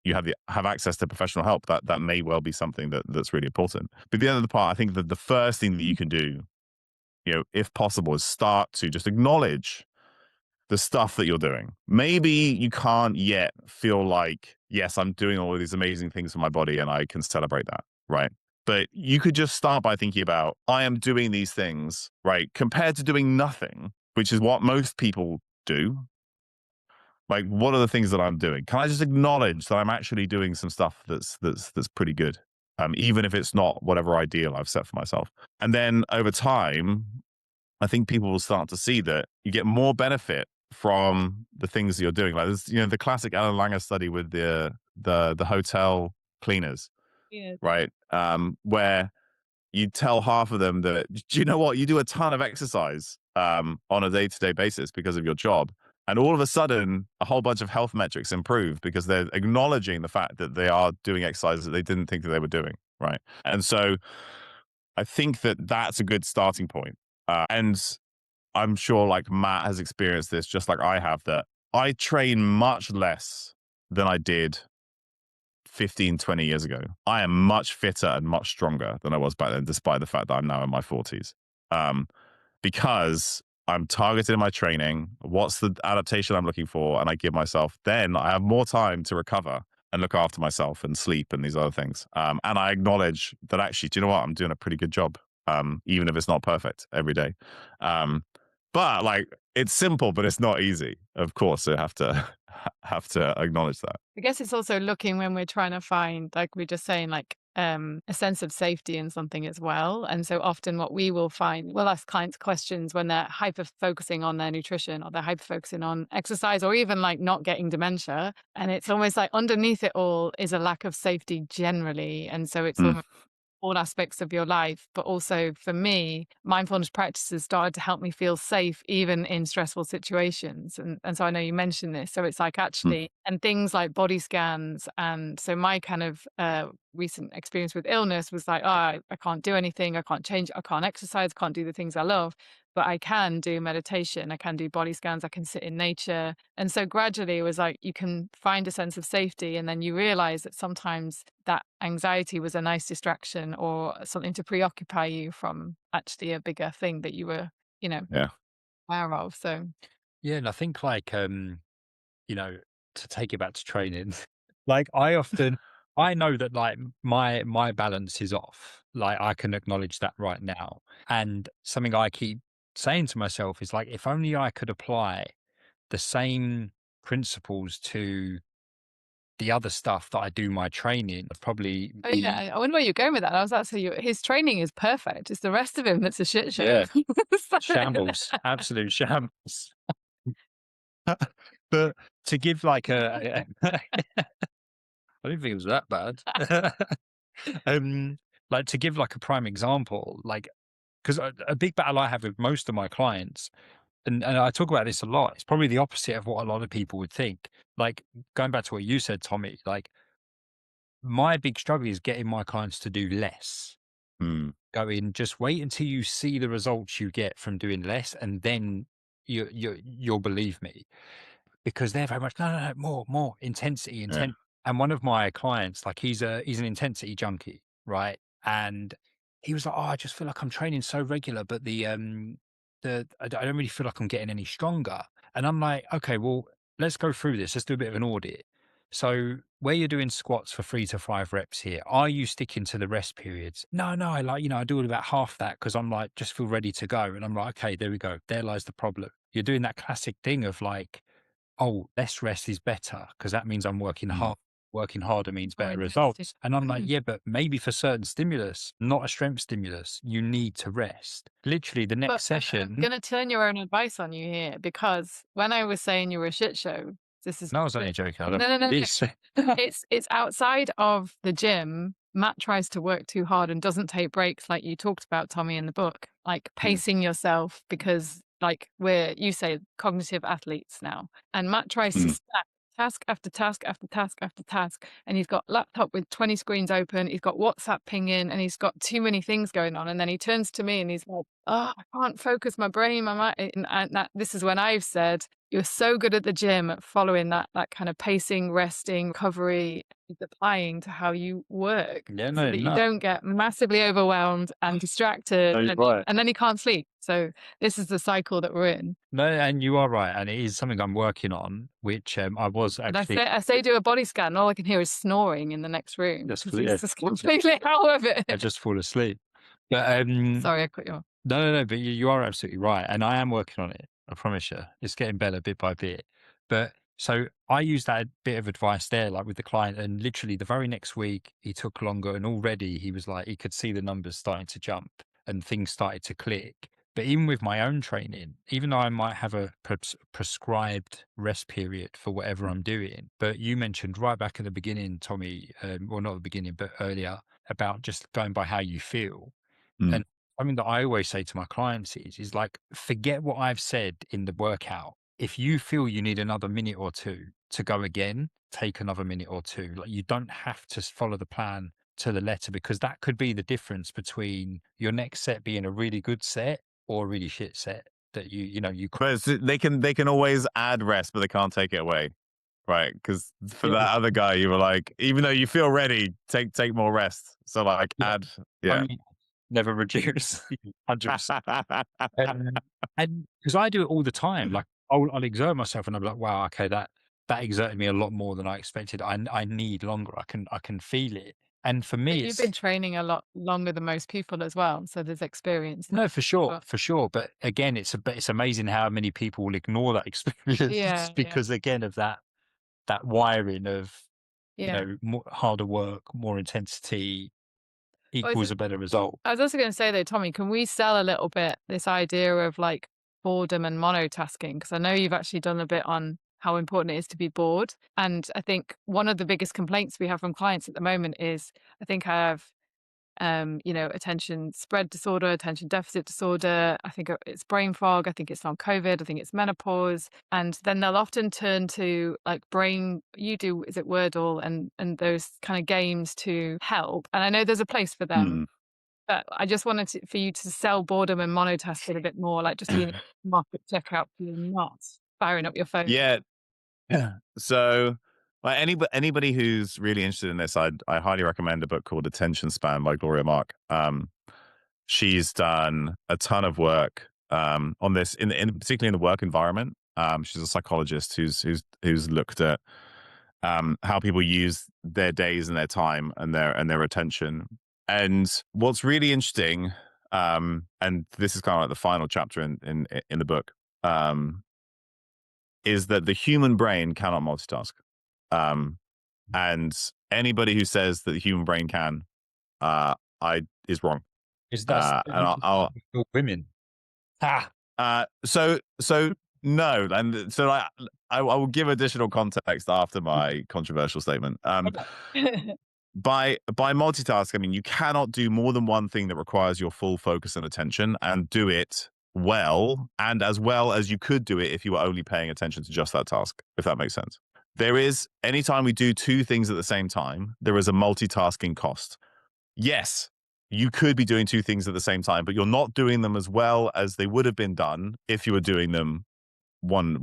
you have access to professional help, that may well be something that's really important. But the other part, I think that the first thing that you can do, you know, if possible, is start to just acknowledge the stuff that you're doing. Maybe you can't yet feel like, yes, I'm doing all of these amazing things for my body and I can celebrate that, right? But you could just start by thinking about, I am doing these things, right? Compared to doing nothing, which is what most people do. Like, what are the things that I'm doing? Can I just acknowledge that I'm actually doing some stuff that's pretty good? Even if it's not whatever ideal I've set for myself. And then over time, I think people will start to see that you get more benefit from the things that you're doing. Like, there's, you know, the classic Alan Langer study with the hotel cleaners, Yeah. right? Where you tell half of them that, do you know what? You do a ton of exercise on a day-to-day basis because of your job. And all of a sudden, a whole bunch of health metrics improve because they're acknowledging the fact that they are doing exercise that they didn't think that they were doing, right? And so I think that that's a good starting point. And I'm sure like Matt has experienced this just like I have, that I train much less than I did 15, 20 years ago. I am much fitter and much stronger than I was back then, despite the fact that I'm now in my 40s. Because I'm targeted in my training. What's the adaptation I'm looking for? And I give myself, then I have more time to recover and look after myself and sleep and these other things. And I acknowledge that actually, do you know what? I'm doing a pretty good job, even if it's not perfect every day. But like, it's simple, but it's not easy. Of course, so have to acknowledge that. I guess it's also looking when we're trying to find, like we're just saying, like a sense of safety in something as well. And so often what we will find, we'll ask clients questions when they're hyper focusing on their nutrition or they're hyper focusing on exercise or even like not getting dementia. And it's almost like underneath it all is a lack of safety generally. And so it's almost all aspects of your life. But also for me, mindfulness practices started to help me feel safe even in stressful situations. And so I know you mentioned this. So it's like Mm. actually, and things like body scans. And so my kind of recent experience with illness was like, oh, I can't do anything. I can't change. I can't exercise. Can't do the things I love. But I can do meditation. I can do body scans. I can sit in nature. And so gradually it was like you can find a sense of safety. And then you realize that sometimes that anxiety was a nice distraction or something to preoccupy you from actually a bigger thing that you were, Yeah. aware of. So, Yeah, and I think like to take it back to training, like I know that like my balance is off. Like I can acknowledge that right now. And something I keep saying to myself is like, if only I could apply the same principles to the other stuff that I do my training, I'd probably oh yeah, I wonder where you're going with that. I was actually, his training is perfect. It's the rest of him that's a shit show. yeah, So- shambles, absolute shambles. But to give like I didn't think it was that bad. Like to give like a prime example, like because a big battle I have with most of my clients, and I talk about this a lot, it's probably the opposite of what a lot of people would think. Like going back to what you said, Tommy, like my big struggle is getting my clients to do less. Mm. Going, just wait until you see the results you get from doing less, and then you'll believe me. Because they're very much, "No, no, no, more intensity, Yeah. And one of my clients, like he's an intensity junkie, right? And he was like, "Oh, I just feel like I'm training so regular, but I don't really feel like I'm getting any stronger." And I'm like, "Okay, well, let's go through this. Let's do a bit of an audit. So where you're doing squats for 3 to 5 reps here, are you sticking to the rest periods?" No, no, I like, I do about half that because I'm like, just feel ready to go. And I'm like, okay, there we go. There lies the problem. You're doing that classic thing of like, oh, less rest is better because that means I'm working Mm. hard. Working harder means More better intensity. results. And I'm like, yeah, but maybe for certain stimulus, not a strength stimulus, you need to rest. Literally, the But next I'm session. going to turn your own advice on you here because when I was saying you were a shit show, this is No, I was only joking. I don't no, no, no, no. this. It's outside of the gym. Matt tries to work too hard and doesn't take breaks like you talked about, Tommy, in the book, like pacing yourself because like you say cognitive athletes now. And Matt tries to Mm. stack task after task after task after task. And he's got laptop with 20 screens open. He's got WhatsApp pinging and he's got too many things going on. And then he turns to me and he's like, oh, I can't focus my brain. This is when I've said, you're so good at the gym at following that kind of pacing, resting, recovery, applying to how you work Yeah, so no, that you no. don't get massively overwhelmed and distracted No, you're right. and then you can't sleep. So this is the cycle that we're in. No, and you are right. And it is something I'm working on, which I was And actually I say do a body scan, and all I can hear is snoring in the next room just, because yeah, he's just completely out of I it. just fall asleep. But Sorry, I cut you off. no, no, no, but you are absolutely right, and I am working on it. I promise you, it's getting better bit by bit. But so I used that bit of advice there, like with the client, and literally the very next week he took longer, and already he was like he could see the numbers starting to jump and things started to click. But even with my own training, even though I might have a prescribed rest period for whatever I'm doing, but you mentioned right back at the beginning, Tommy, well, not the beginning, but earlier, about just going by how you feel. Mm. And something that I always say to my clients is like, forget what I've said in the workout. If you feel you need another minute or two to go again, take another minute or two. Like you don't have to follow the plan to the letter because that could be the difference between your next set being a really good set or a really shit set that you. But they can always add rest, but they can't take it away, right? Because for Yeah, that other guy, you were like, even though you feel ready, take more rest. So like yeah, add, yeah. only never reduce. 100%. And because I do it all the time, like I'll exert myself and I'm like, wow, okay, that exerted me a lot more than I expected. I need longer. I can feel it. And for But me, you've it's been training a lot longer than most people as well, so there's experience there. no, for sure, But for sure. But again, it's amazing how many people will ignore that experience yeah, yeah, because again of that wiring of yeah. more, harder work, more intensity Well, equals a better result. I was also going to say though, Tommy, can we sell a little bit this idea of like boredom and monotasking? Because I know you've actually done a bit on how important it is to be bored. And I think one of the biggest complaints we have from clients at the moment is I think I have attention spread disorder, attention deficit disorder. I think it's brain fog. I think it's long COVID. I think it's menopause. And then they'll often turn to like is it Wordle and those kind of games to help. And I know there's a place for them. But I just wanted for you to sell boredom and monotask it a bit more, like just being a market checkout, you're not firing up your phone. Yeah. So, like anybody who's really interested in this, I highly recommend a book called Attention Span by Gloria Mark. She's done a ton of work on this, in particularly in the work environment. She's a psychologist who's looked at how people use their days and their time and their attention. And what's really interesting, and this is kind of like the final chapter in the book, is that the human brain cannot multitask. And anybody who says that the human brain can, is wrong. Is that And I'll women? so no, and so I will give additional context after my controversial statement. By multitask, I mean you cannot do more than one thing that requires your full focus and attention, and do it well, and as well as you could do it if you were only paying attention to just that task, if that makes sense. There is, anytime we do two things at the same time, there is a multitasking cost. Yes, you could be doing two things at the same time, but you're not doing them as well as they would have been done if you were doing them one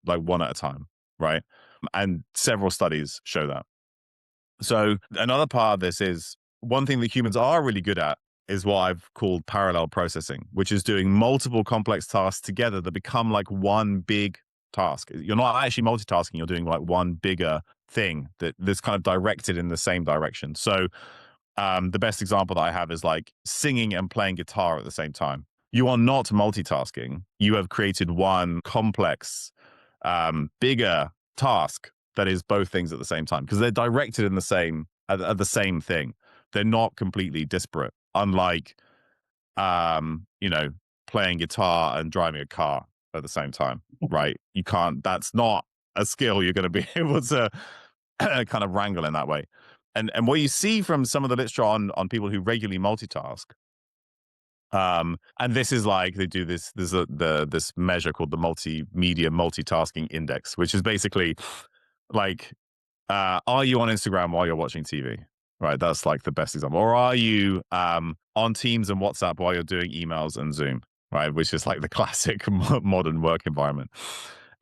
at a time, right? And several studies show that. So another part of this is, one thing that humans are really good at is what I've called parallel processing, which is doing multiple complex tasks together that become like one big task. You're not actually multitasking, you're doing like one bigger thing that's kind of directed in the same direction. So the best example that I have is like singing and playing guitar at the same time. You are not multitasking. You have created one complex, bigger task that is both things at the same time, because they're directed in the same at the same thing. They're not completely disparate. Unlike, playing guitar and driving a car at the same time, right? You can't. That's not a skill you're going to be able to kind of wrangle in that way. And what you see from some of the literature on people who regularly multitask, and this is like, they do this. There's this measure called the multimedia multitasking index, which is basically like, are you on Instagram while you're watching TV? Right, that's like the best example. Or are you on Teams and WhatsApp while you're doing emails and Zoom? Right, which is like the classic modern work environment.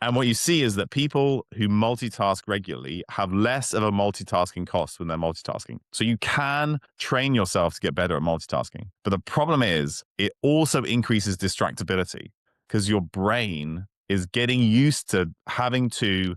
And what you see is that people who multitask regularly have less of a multitasking cost when they're multitasking. So you can train yourself to get better at multitasking. But the problem is it also increases distractibility, because your brain is getting used to having to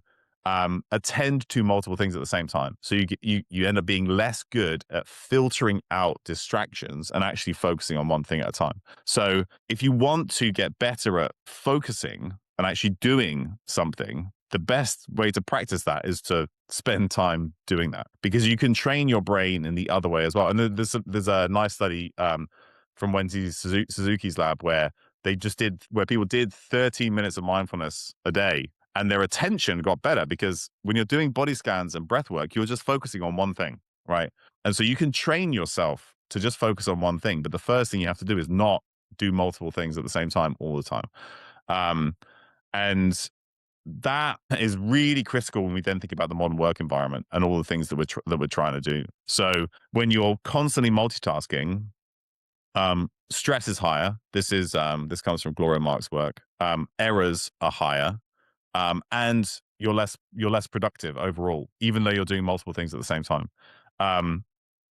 attend to multiple things at the same time. So you end up being less good at filtering out distractions and actually focusing on one thing at a time. So if you want to get better at focusing and actually doing something, the best way to practice that is to spend time doing that, because you can train your brain in the other way as well. And there's a nice study from Wendy Suzuki's lab where people did 13 minutes of mindfulness a day, and their attention got better, because when you're doing body scans and breath work, you're just focusing on one thing, right? And so you can train yourself to just focus on one thing. But the first thing you have to do is not do multiple things at the same time all the time. And that is really critical when we then think about the modern work environment and all the things that we're trying to do. So when you're constantly multitasking, stress is higher. This comes from Gloria Mark's work. Errors are higher. And you're less productive overall, even though you're doing multiple things at the same time.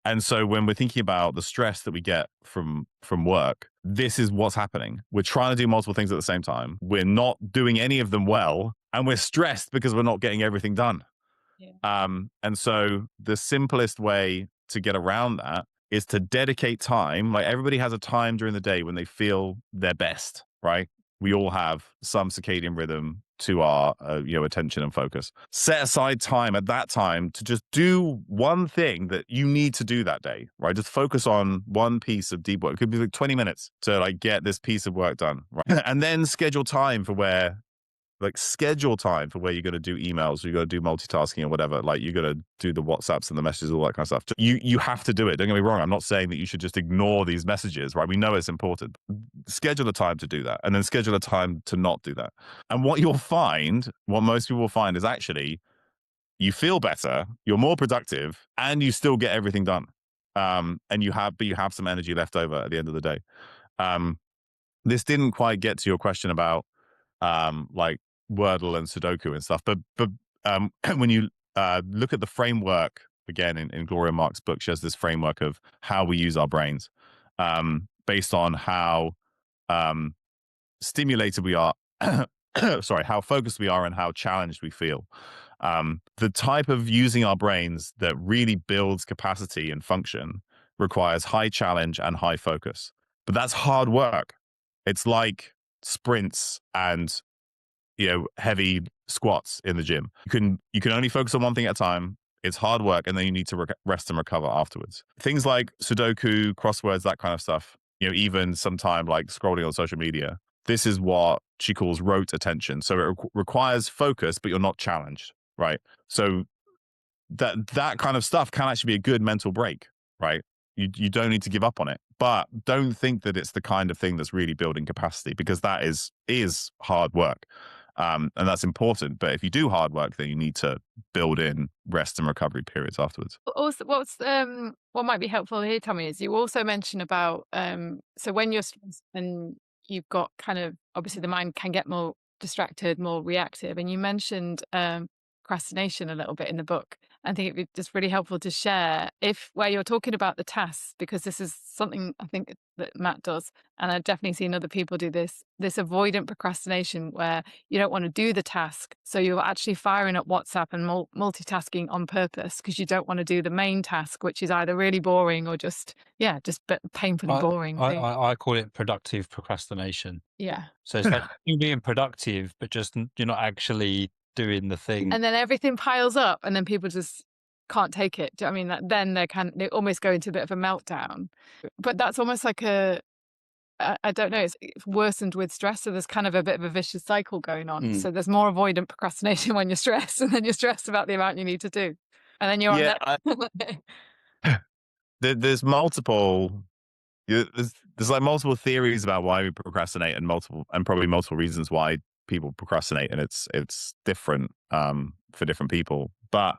And so when we're thinking about the stress that we get from work, this is what's happening. We're trying to do multiple things at the same time. We're not doing any of them well, and we're stressed because we're not getting everything done. Yeah. And so the simplest way to get around that is to dedicate time. Like, everybody has a time during the day when they feel their best, right? We all have some circadian rhythm to our attention and focus. Set aside time at that time to just do one thing that you need to do that day, right? Just focus on one piece of deep work. It could be like 20 minutes to like get this piece of work done, right? And then schedule time for where like schedule time for where you're going to do emails, or you're going to do multitasking or whatever. Like you're going to do the WhatsApps and the messages, all that kind of stuff. You have to do it. Don't get me wrong. I'm not saying that you should just ignore these messages, right? We know it's important. Schedule a time to do that, and then schedule a time to not do that. And what you'll find, what most people will find, is actually you feel better, you're more productive, and you still get everything done. And you have some energy left over at the end of the day. This didn't quite get to your question about like Wordle and Sudoku and stuff. But when you look at the framework again in Gloria Mark's book, she has this framework of how we use our brains based on how stimulated we are. Sorry, how focused we are and how challenged we feel. The type of using our brains that really builds capacity and function requires high challenge and high focus. But that's hard work. It's like sprints and heavy squats in the gym. You can only focus on one thing at a time. It's hard work, and then you need to rest and recover afterwards. Things like Sudoku, crosswords, that kind of stuff. Even sometime like scrolling on social media. This is what she calls rote attention. So it requires focus, but you're not challenged, right? So that kind of stuff can actually be a good mental break, right? You don't need to give up on it, but don't think that it's the kind of thing that's really building capacity, because that is hard work. And that's important. But if you do hard work, then you need to build in rest and recovery periods afterwards. Also, what might be helpful here, Tommy, is you also mention about so when you're stressed and you've got kind of, obviously the mind can get more distracted, more reactive, and you mentioned procrastination a little bit in the book. I think it'd be just really helpful to share where you're talking about the tasks, because this is something I think that Matt does, and I've definitely seen other people do this avoidant procrastination where you don't want to do the task. So you're actually firing up WhatsApp and multitasking on purpose because you don't want to do the main task, which is either really boring or just painfully boring. I call it productive procrastination. Yeah. So it's like you being productive, but just you're not actually doing the thing. And then everything piles up, and then people just can't take it. Do you know what I mean? Then they almost go into a bit of a meltdown. But that's almost like I don't know, it's worsened with stress. So there's kind of a bit of a vicious cycle going on. So there's more avoidant procrastination when you're stressed, and then you're stressed about the amount you need to do. And then you're on that. There's multiple. There's like multiple theories about why we procrastinate, and probably multiple reasons why people procrastinate, and it's different for different people. But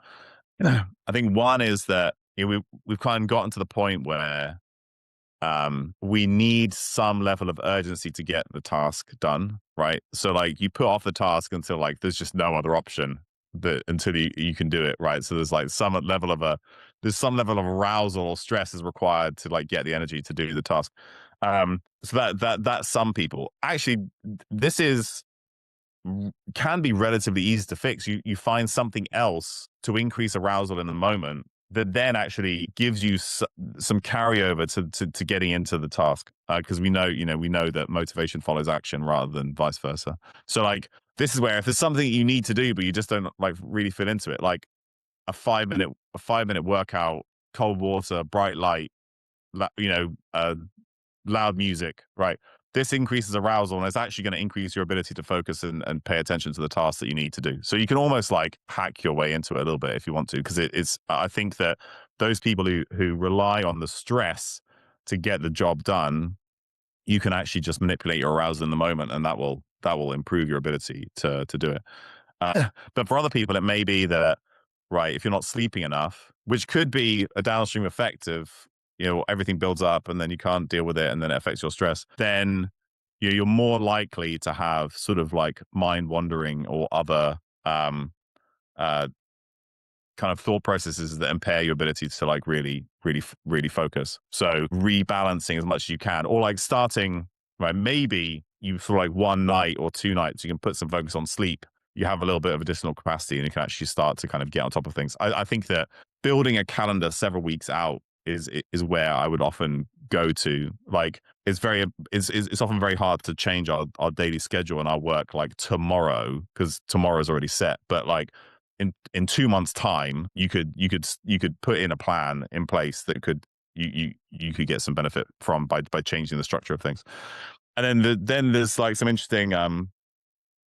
I think one is that we've kind of gotten to the point where we need some level of urgency to get the task done, right? So like you put off the task until like there's just no other option until you can do it, right? So there's like some level of arousal or stress is required to like get the energy to do the task. So that's some people. Actually, this can be relatively easy to fix. You find something else to increase arousal in the moment that then actually gives you some carryover to getting into the task, because we know that motivation follows action rather than vice versa. So like this is where if there's something you need to do but you just don't like really fit into it, like a 5-minute workout, cold water, bright light, loud music, right? This increases arousal, and it's actually going to increase your ability to focus and pay attention to the tasks that you need to do. So you can almost like hack your way into it a little bit if you want to, because it's I think that those people who rely on the stress to get the job done, you can actually just manipulate your arousal in the moment, and that will improve your ability to do it. But for other people, it may be that, right, if you're not sleeping enough, which could be a downstream effect of everything builds up and then you can't deal with it and then it affects your stress, then you're more likely to have sort of like mind wandering or other kind of thought processes that impair your ability to like really focus. So rebalancing as much as you can, or like starting, right, maybe you for like one night or 2 nights you can put some focus on sleep, you have a little bit of additional capacity and you can actually start to kind of get on top of things. I think that building a calendar several weeks out is where I would often go to. Like it's often very hard to change our daily schedule and our work like tomorrow, because tomorrow's already set. But like in 2 months' time, you could put in a plan in place that you could get some benefit from by changing the structure of things. And then there's like some interesting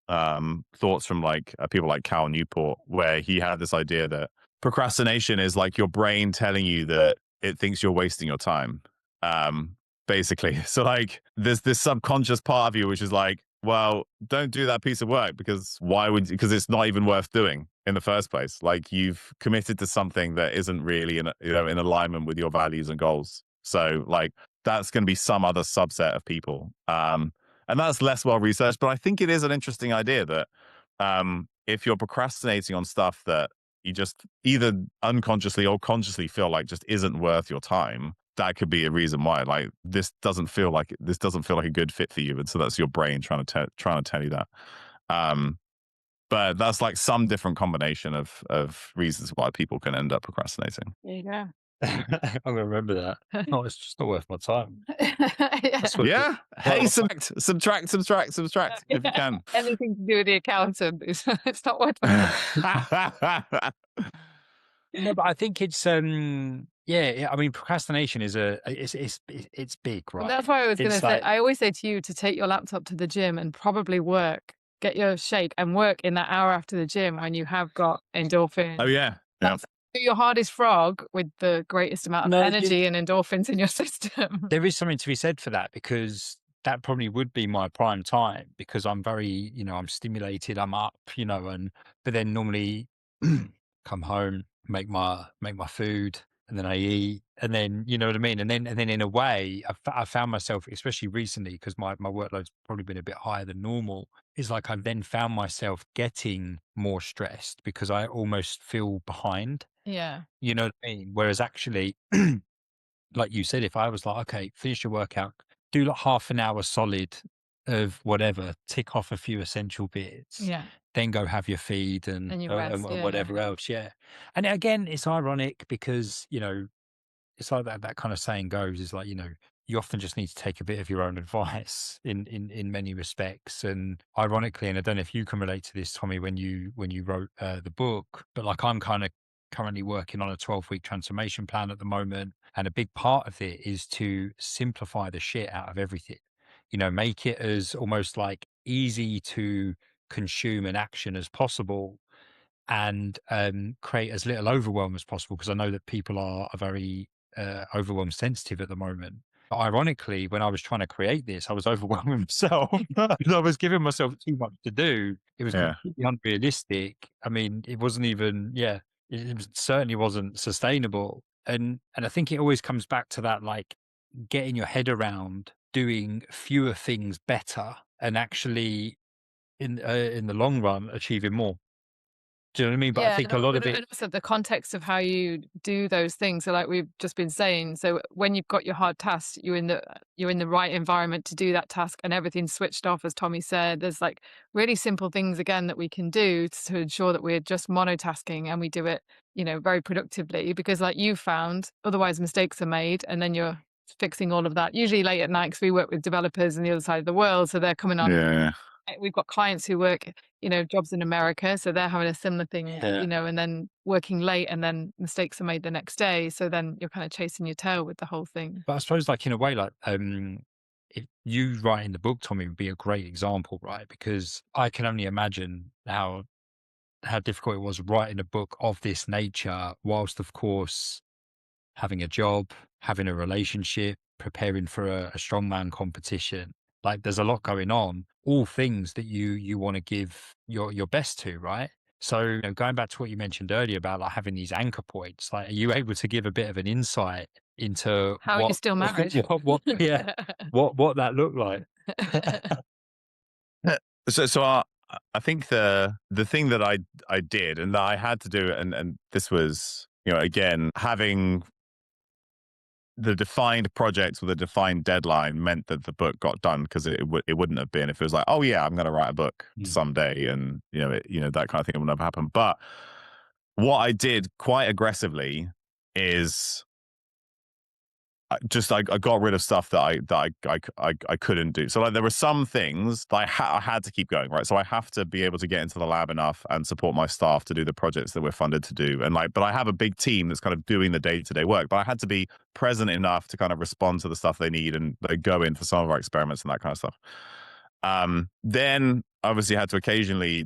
thoughts from like people like Cal Newport, where he had this idea that procrastination is like your brain telling you that it thinks you're wasting your time. Um, Basically. So like there's this subconscious part of you which is like, well, don't do that piece of work because because it's not even worth doing in the first place. Like you've committed to something that isn't really in alignment with your values and goals. So like that's going to be some other subset of people. And that's less well researched, but I think it is an interesting idea that if you're procrastinating on stuff that you just either unconsciously or consciously feel like just isn't worth your time, that could be a reason why. Like this doesn't feel like a good fit for you, and so that's your brain trying to tell you that. But that's like some different combination of reasons why people can end up procrastinating. There you go. I'm gonna remember that. Oh, it's just not worth my time. Yeah. That's what it Yeah. is. Hey, Well, subtract if you can. Anything to do with the accountant, it's not worth it. no, but I think it's yeah. I mean, procrastination is it's big, right? Well, that's why I was going to It's say, like I always say to you to take your laptop to the gym and probably get your shake and work in that hour after the gym when you have got endorphins. Oh yeah. Yeah. That's your hardest frog with the greatest amount of No, energy and endorphins in your system. there is something to be said for that, because that probably would be my prime time, because I'm very, I'm stimulated, I'm up, but then normally come home, make my food, and then I eat, and then, you know what I mean? And then in a way, I found myself, especially recently, because my workload's probably been a bit higher than normal, is like I've then found myself getting more stressed because I almost feel behind. Yeah. You know what I mean? Whereas actually, like you said, if I was like, okay, finish your workout, do like half an hour solid of whatever, tick off a few essential bits, Yeah. then go have your feed and, And you rest. and Yeah. whatever else. Yeah. And again, it's ironic because, it's like that kind of saying goes, is like, you often just need to take a bit of your own advice in many respects. And ironically, and I don't know if you can relate to this, Tommy, when you wrote the book, but like I'm kind of currently working on a 12-week transformation plan at the moment. And a big part of it is to simplify the shit out of everything, make it as almost like easy to consume and action as possible, and create as little overwhelm as possible, because I know that people are very overwhelm sensitive at the moment. But ironically, when I was trying to create this, I was overwhelming myself. I was giving myself too much to do. It was Yeah. completely unrealistic. I mean, it wasn't even, certainly wasn't sustainable. And I think it always comes back to that, like getting your head around doing fewer things better, and actually in the long run achieving more. Do you know what I mean? But I think a lot of and it, also the context of how you do those things. So, like we've just been saying, so when you've got your hard task, you're in the right environment to do that task, and everything's switched off, as Tommy said. There's like really simple things again that we can do to ensure that we're just monotasking and we do it, very productively. Because, like you found, otherwise mistakes are made, and then you're fixing all of that. Usually late at night, because we work with developers on the other side of the world, so they're coming on. Yeah. We've got clients who work, jobs in America, so they're having a similar thing, yeah. and then working late, and then mistakes are made the next day. So then you're kind of chasing your tail with the whole thing. But I suppose, like in a way, like if you writing the book, Tommy, would be a great example, right? Because I can only imagine how difficult it was writing a book of this nature, whilst of course having a job, having a relationship, preparing for a strongman competition. Like there's a lot going on, all things that you want to give your best to, right? So, going back to what you mentioned earlier about like having these anchor points, like are you able to give a bit of an insight into How are you still married? yeah, what that looked like? So I think the thing that I did and that I had to do, and this was, again, having the defined projects with a defined deadline meant that the book got done, because it wouldn't have been if it was like, oh yeah, I'm going to write a book someday, and that kind of thing would never happen. But what I did quite aggressively is I got rid of stuff that I couldn't do. So like there were some things that I had to keep going, right? So I have to be able to get into the lab enough and support my staff to do the projects that we're funded to do. And but I have a big team that's kind of doing the day-to-day work, but I had to be present enough to kind of respond to the stuff they need and go in for some of our experiments and that kind of stuff. Then obviously had to occasionally,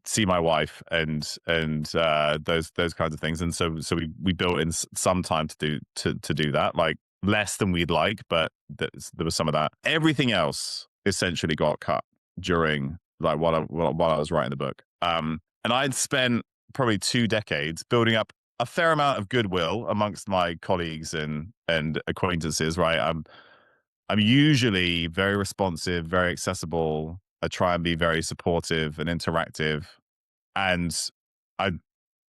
see my wife and those kinds of things. And so we built in some time to do that, like less than we'd like, but there was some of that. Everything else essentially got cut during like while I was writing the book. And I'd spent probably 2 decades building up a fair amount of goodwill amongst my colleagues and acquaintances, right? I'm usually very responsive, very accessible. I try and be very supportive and interactive. And I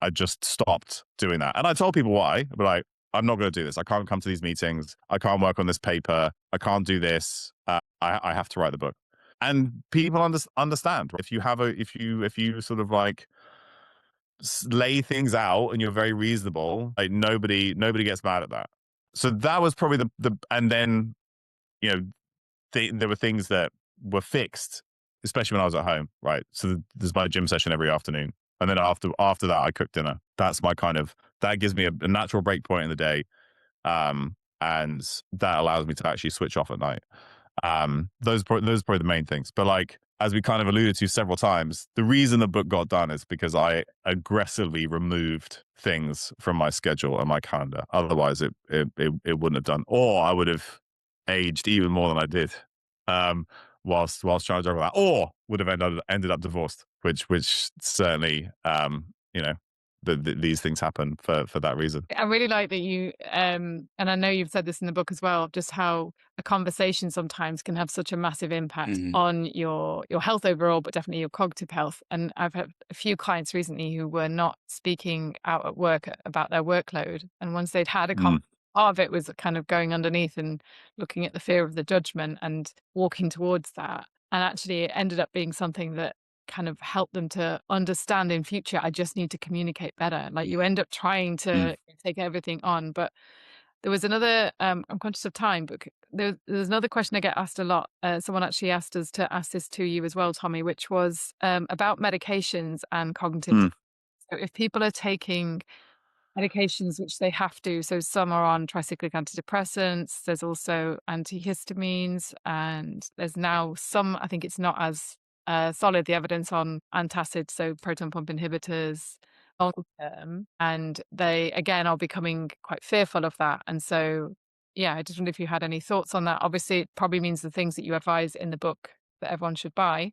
I just stopped doing that. And I told people why, but like, I'm not going to do this. I can't come to these meetings. I can't work on this paper. I can't do this. I have to write the book. And people understand. If you sort of like lay things out and you're very reasonable, like nobody gets mad at that. So that was probably the and then you know there were things that were fixed, especially when I was at home, right? So there's my gym session every afternoon, and then after that, I cook dinner. That's my kind of that gives me a natural break point in the day, and that allows me to actually switch off at night. Those are probably the main things. But like as we kind of alluded to several times, the reason the book got done is because I aggressively removed things from my schedule and my calendar. Otherwise, it wouldn't have done, or I would have aged even more than I did, whilst trying to juggle that, or would have ended up divorced, which certainly, these things happen for that reason. I really like that you, and I know you've said this in the book as well, just how a conversation sometimes can have such a massive impact on your health overall, but definitely your cognitive health. And I've had a few clients recently who were not speaking out at work about their workload, and once they'd had a conversation, part of it was kind of going underneath and looking at the fear of the judgment and walking towards that. And actually, it ended up being something that kind of help them to understand in future, I just need to communicate better. Like you end up trying to take everything on. But there was another, I'm conscious of time, but there's another question I get asked a lot. Someone actually asked us to ask this to you as well, Tommy, which was about medications and cognitive. So if people are taking medications which they have to. So some are on tricyclic antidepressants. There's also antihistamines, and there's now some. I think it's not as solid the evidence on antacids, so proton pump inhibitors, long term, and they again are becoming quite fearful of that. And so, yeah, I just wonder if you had any thoughts on that. Obviously, it probably means the things that you advise in the book that everyone should buy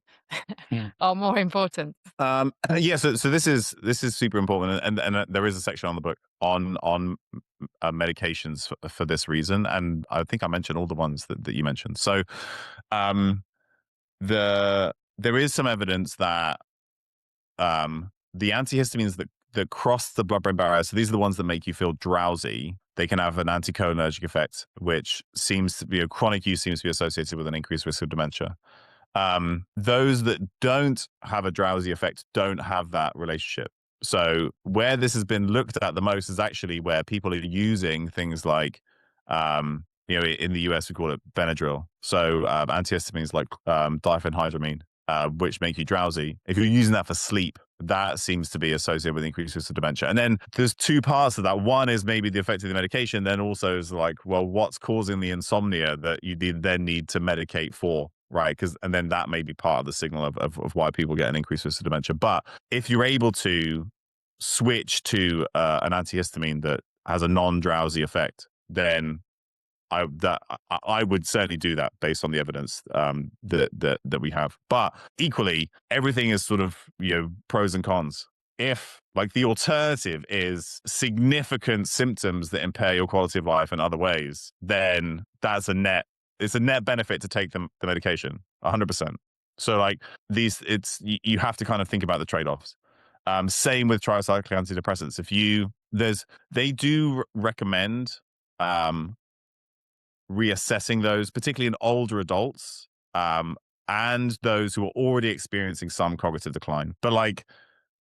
are more important. Yeah, so this is super important, and there is a section on the book on medications for this reason, and I think I mentioned all the ones that you mentioned. So, there is some evidence that the antihistamines that cross the blood-brain barrier, so these are the ones that make you feel drowsy. They can have an anticholinergic effect, which seems to be chronic use seems to be associated with an increased risk of dementia. Those that don't have a drowsy effect don't have that relationship. So where this has been looked at the most is actually where people are using things like, in the US we call it Benadryl. So antihistamines like diphenhydramine, which make you drowsy. If you're using that for sleep, that seems to be associated with increased risk of dementia. And then there's two parts of that. One is maybe the effect of the medication. Then also is like, well, what's causing the insomnia that you then need to medicate for? Right. And then that may be part of the signal of why people get an increased risk of dementia. But if you're able to switch to an antihistamine that has a non-drowsy effect, then I would certainly do that based on the evidence that we have. But equally, everything is sort of pros and cons. If like the alternative is significant symptoms that impair your quality of life in other ways, then it's a net benefit to take the medication 100%. So like you have to kind of think about the trade-offs. Same with tricyclic antidepressants. They do recommend reassessing those, particularly in older adults, and those who are already experiencing some cognitive decline. But like,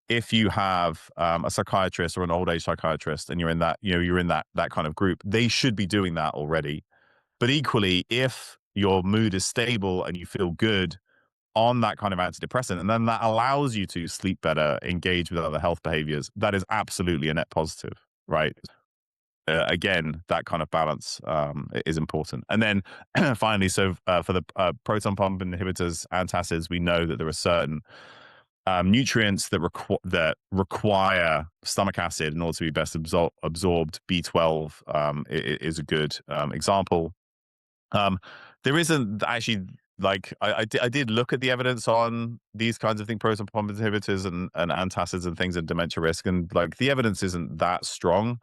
if you have a psychiatrist or an old age psychiatrist, and you're in that kind of group, they should be doing that already. But equally, if your mood is stable and you feel good on that kind of antidepressant, and then that allows you to sleep better, engage with other health behaviors, that is absolutely a net positive, right? again, that kind of balance is important. And then finally, so for the proton pump inhibitors, antacids, we know that there are certain nutrients that require stomach acid in order to be best absorbed. B12 is a good example. There isn't actually, like, I did look at the evidence on these kinds of things, proton pump inhibitors and antacids and things, and dementia risk, and like the evidence isn't that strong.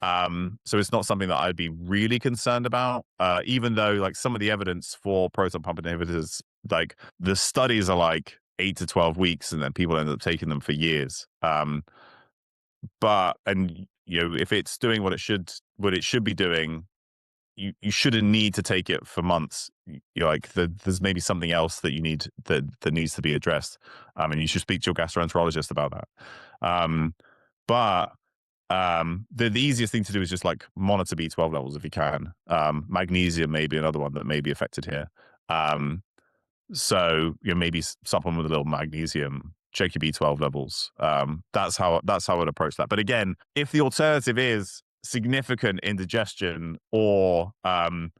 So it's not something that I'd be really concerned about, even though like some of the evidence for proton pump inhibitors, like the studies are like 8 to 12 weeks, and then people end up taking them for years. But if it's doing what it should be doing, you shouldn't need to take it for months. There's maybe something else that you need that needs to be addressed, and you should speak to your gastroenterologist about that. But the easiest thing to do is just like monitor B12 levels if you can. Magnesium may be another one that may be affected here. So maybe supplement with a little magnesium, check your B12 levels. That's how I'd approach that. But again, if the alternative is significant indigestion or esophageal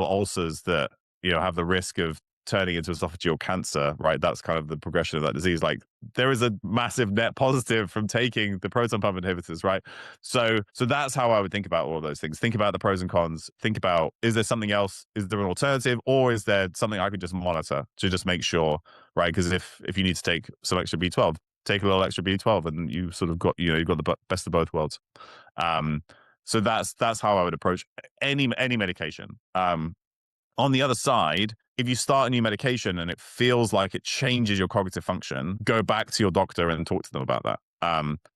ulcers that have the risk of turning into esophageal cancer, right? That's kind of the progression of that disease. Like there is a massive net positive from taking the proton pump inhibitors, right? So that's how I would think about all of those things. Think about the pros and cons. Think about, is there something else? Is there an alternative, or is there something I could just monitor to just make sure, right? Because if you need to take some extra B12, take a little extra B12, and you sort of got you've got the best of both worlds. So that's how I would approach any medication. On the other side, if you start a new medication and it feels like it changes your cognitive function, go back to your doctor and talk to them about that.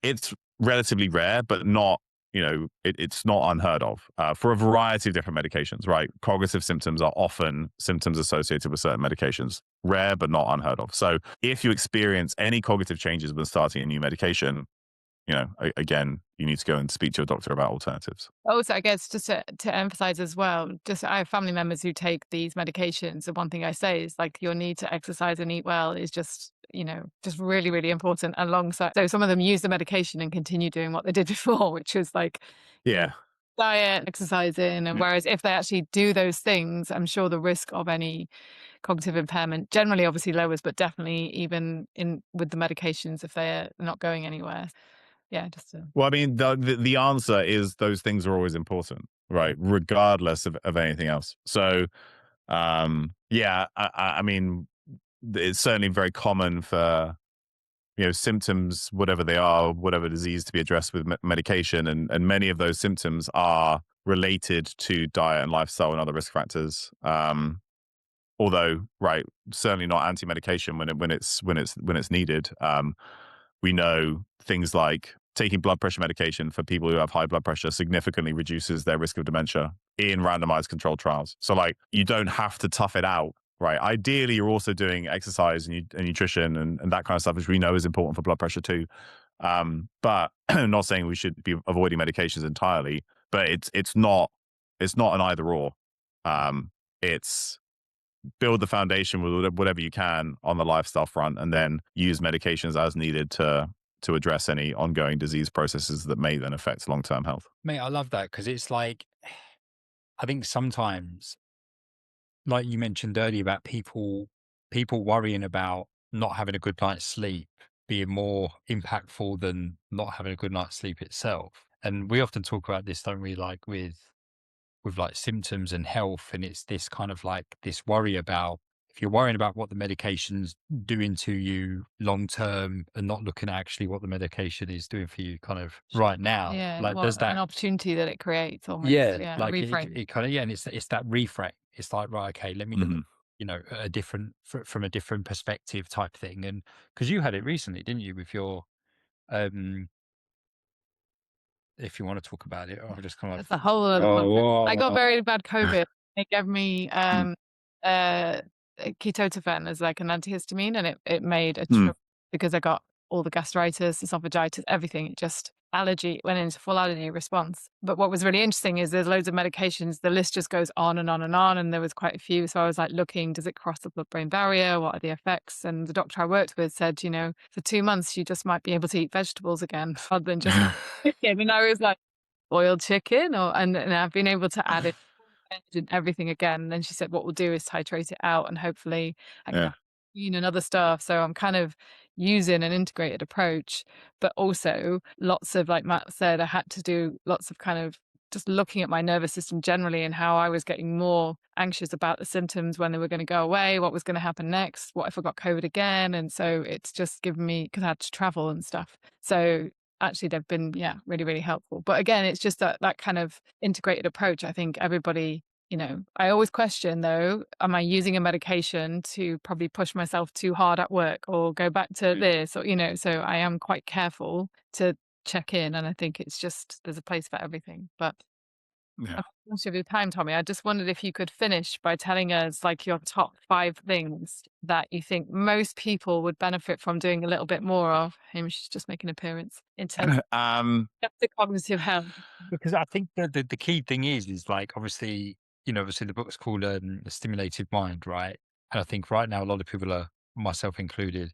It's relatively rare, but not, it's not unheard of for a variety of different medications, right? Cognitive symptoms are often symptoms associated with certain medications. Rare, but not unheard of. So if you experience any cognitive changes when starting a new medication, again, you need to go and speak to your doctor about alternatives. Also, I guess just to emphasize as well, just I have family members who take these medications. And one thing I say is like your need to exercise and eat well is just really, really important alongside. So some of them use the medication and continue doing what they did before, which was like, diet, exercising. And whereas if they actually do those things, I'm sure the risk of any cognitive impairment generally obviously lowers, but definitely even with the medications if they're not going anywhere. Yeah, Well, I mean, the answer is those things are always important, right? Regardless of anything else. So, I mean, it's certainly very common for symptoms, whatever they are, whatever disease, to be addressed with medication, and many of those symptoms are related to diet and lifestyle and other risk factors. Although, right, certainly not anti-medication when it's needed. We know things like taking blood pressure medication for people who have high blood pressure significantly reduces their risk of dementia in randomized controlled trials. So like, you don't have to tough it out, right? Ideally, you're also doing exercise and nutrition and that kind of stuff, which we know is important for blood pressure too. But I'm not saying we should be avoiding medications entirely, but it's not an either or. It's build the foundation with whatever you can on the lifestyle front, and then use medications as needed to address any ongoing disease processes that may then affect long-term health. Mate, I love that, because it's like, I think sometimes, like you mentioned earlier about people worrying about not having a good night's sleep being more impactful than not having a good night's sleep itself. And we often talk about this, don't we, like with like symptoms and health, and it's this kind of like this worry about, if you're worrying about what the medication's doing to you long term and not looking at actually what the medication is doing for you kind of right now. Yeah, like there's that an opportunity that it creates almost. yeah, like reframe. it kind of, yeah, and it's that reframe. It's like, right, okay, let me look at a different from a different perspective type thing. And because you had it recently, didn't you, with your if you want to talk about it, I'll just come up. That's a whole other podcast. I got very bad COVID. They gave me ketotifen as like an antihistamine, and it made a trip because I got all the gastritis, esophagitis, everything. It just went into full allergy response. But what was really interesting is there's loads of medications. The list just goes on and on and on. And there was quite a few. So I was like looking, does it cross the blood-brain barrier? What are the effects? And the doctor I worked with said, for 2 months, you just might be able to eat vegetables again rather than just chicken. And I was like, boiled chicken? And I've been able to add it and everything again. And then she said, what we'll do is titrate it out and hopefully I can have and other stuff. So I'm kind of using an integrated approach, but also lots of, like Matt said, I had to do lots of kind of just looking at my nervous system generally and how I was getting more anxious about the symptoms, when they were going to go away, what was going to happen next, what if I got COVID again. And so it's just given me, because I had to travel and stuff. So actually they've been, really, really helpful. But again, it's just that kind of integrated approach. I think everybody, I always question though, am I using a medication to probably push myself too hard at work or go back to this, or, so I am quite careful to check in. And I think it's just, there's a place for everything. But I'm conscious of your time, Tommy. I just wondered if you could finish by telling us like your top 5 things that you think most people would benefit from doing a little bit more of. Hamish is just making an appearance in terms of the cognitive health. Because I think the key thing is like, obviously the book's called The Stimulated Mind, right? And I think right now a lot of people are, myself included,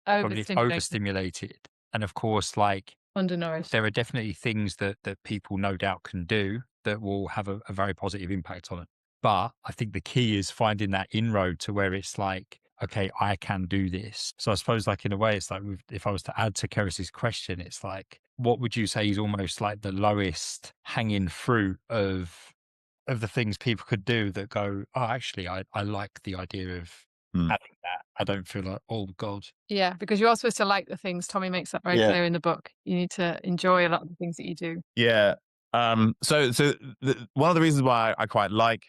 probably overstimulated. And of course, like, undernourished. There are definitely things that people no doubt can do that will have a very positive impact on it. But I think the key is finding that inroad to where it's like, okay, I can do this. So I suppose, like, in a way, it's like, if I was to add to Keris's question, it's like, what would you say is almost like the lowest hanging fruit of the things people could do that go, oh, actually, I like the idea of adding that. I don't feel like, oh God. Yeah, because you are supposed to like the things. Tommy makes that very clear in the book. You need to enjoy a lot of the things that you do. Yeah. So one of the reasons why I quite like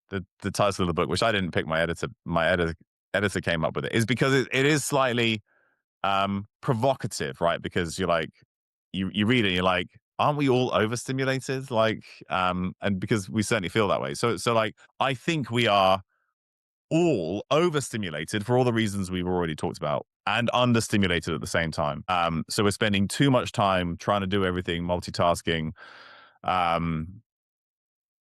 the title of the book, which I didn't pick, my editor came up with it, is because it is slightly provocative, right? Because you're like, you read it and you're like, aren't we all overstimulated? Like, and because we certainly feel that way. So like, I think we are all overstimulated for all the reasons we've already talked about, and understimulated at the same time. So we're spending too much time trying to do everything, multitasking. And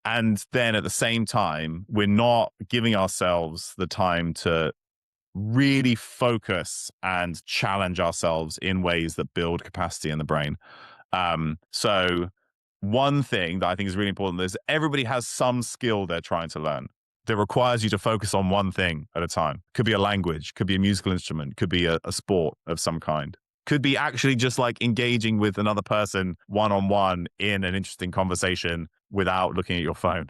then at the same time, we're not giving ourselves the time to really focus and challenge ourselves in ways that build capacity in the brain. So one thing that I think is really important is everybody has some skill they're trying to learn that requires you to focus on one thing at a time. Could be a language, could be a musical instrument, could be a sport of some kind. Could be actually just like engaging with another person one-on-one in an interesting conversation without looking at your phone,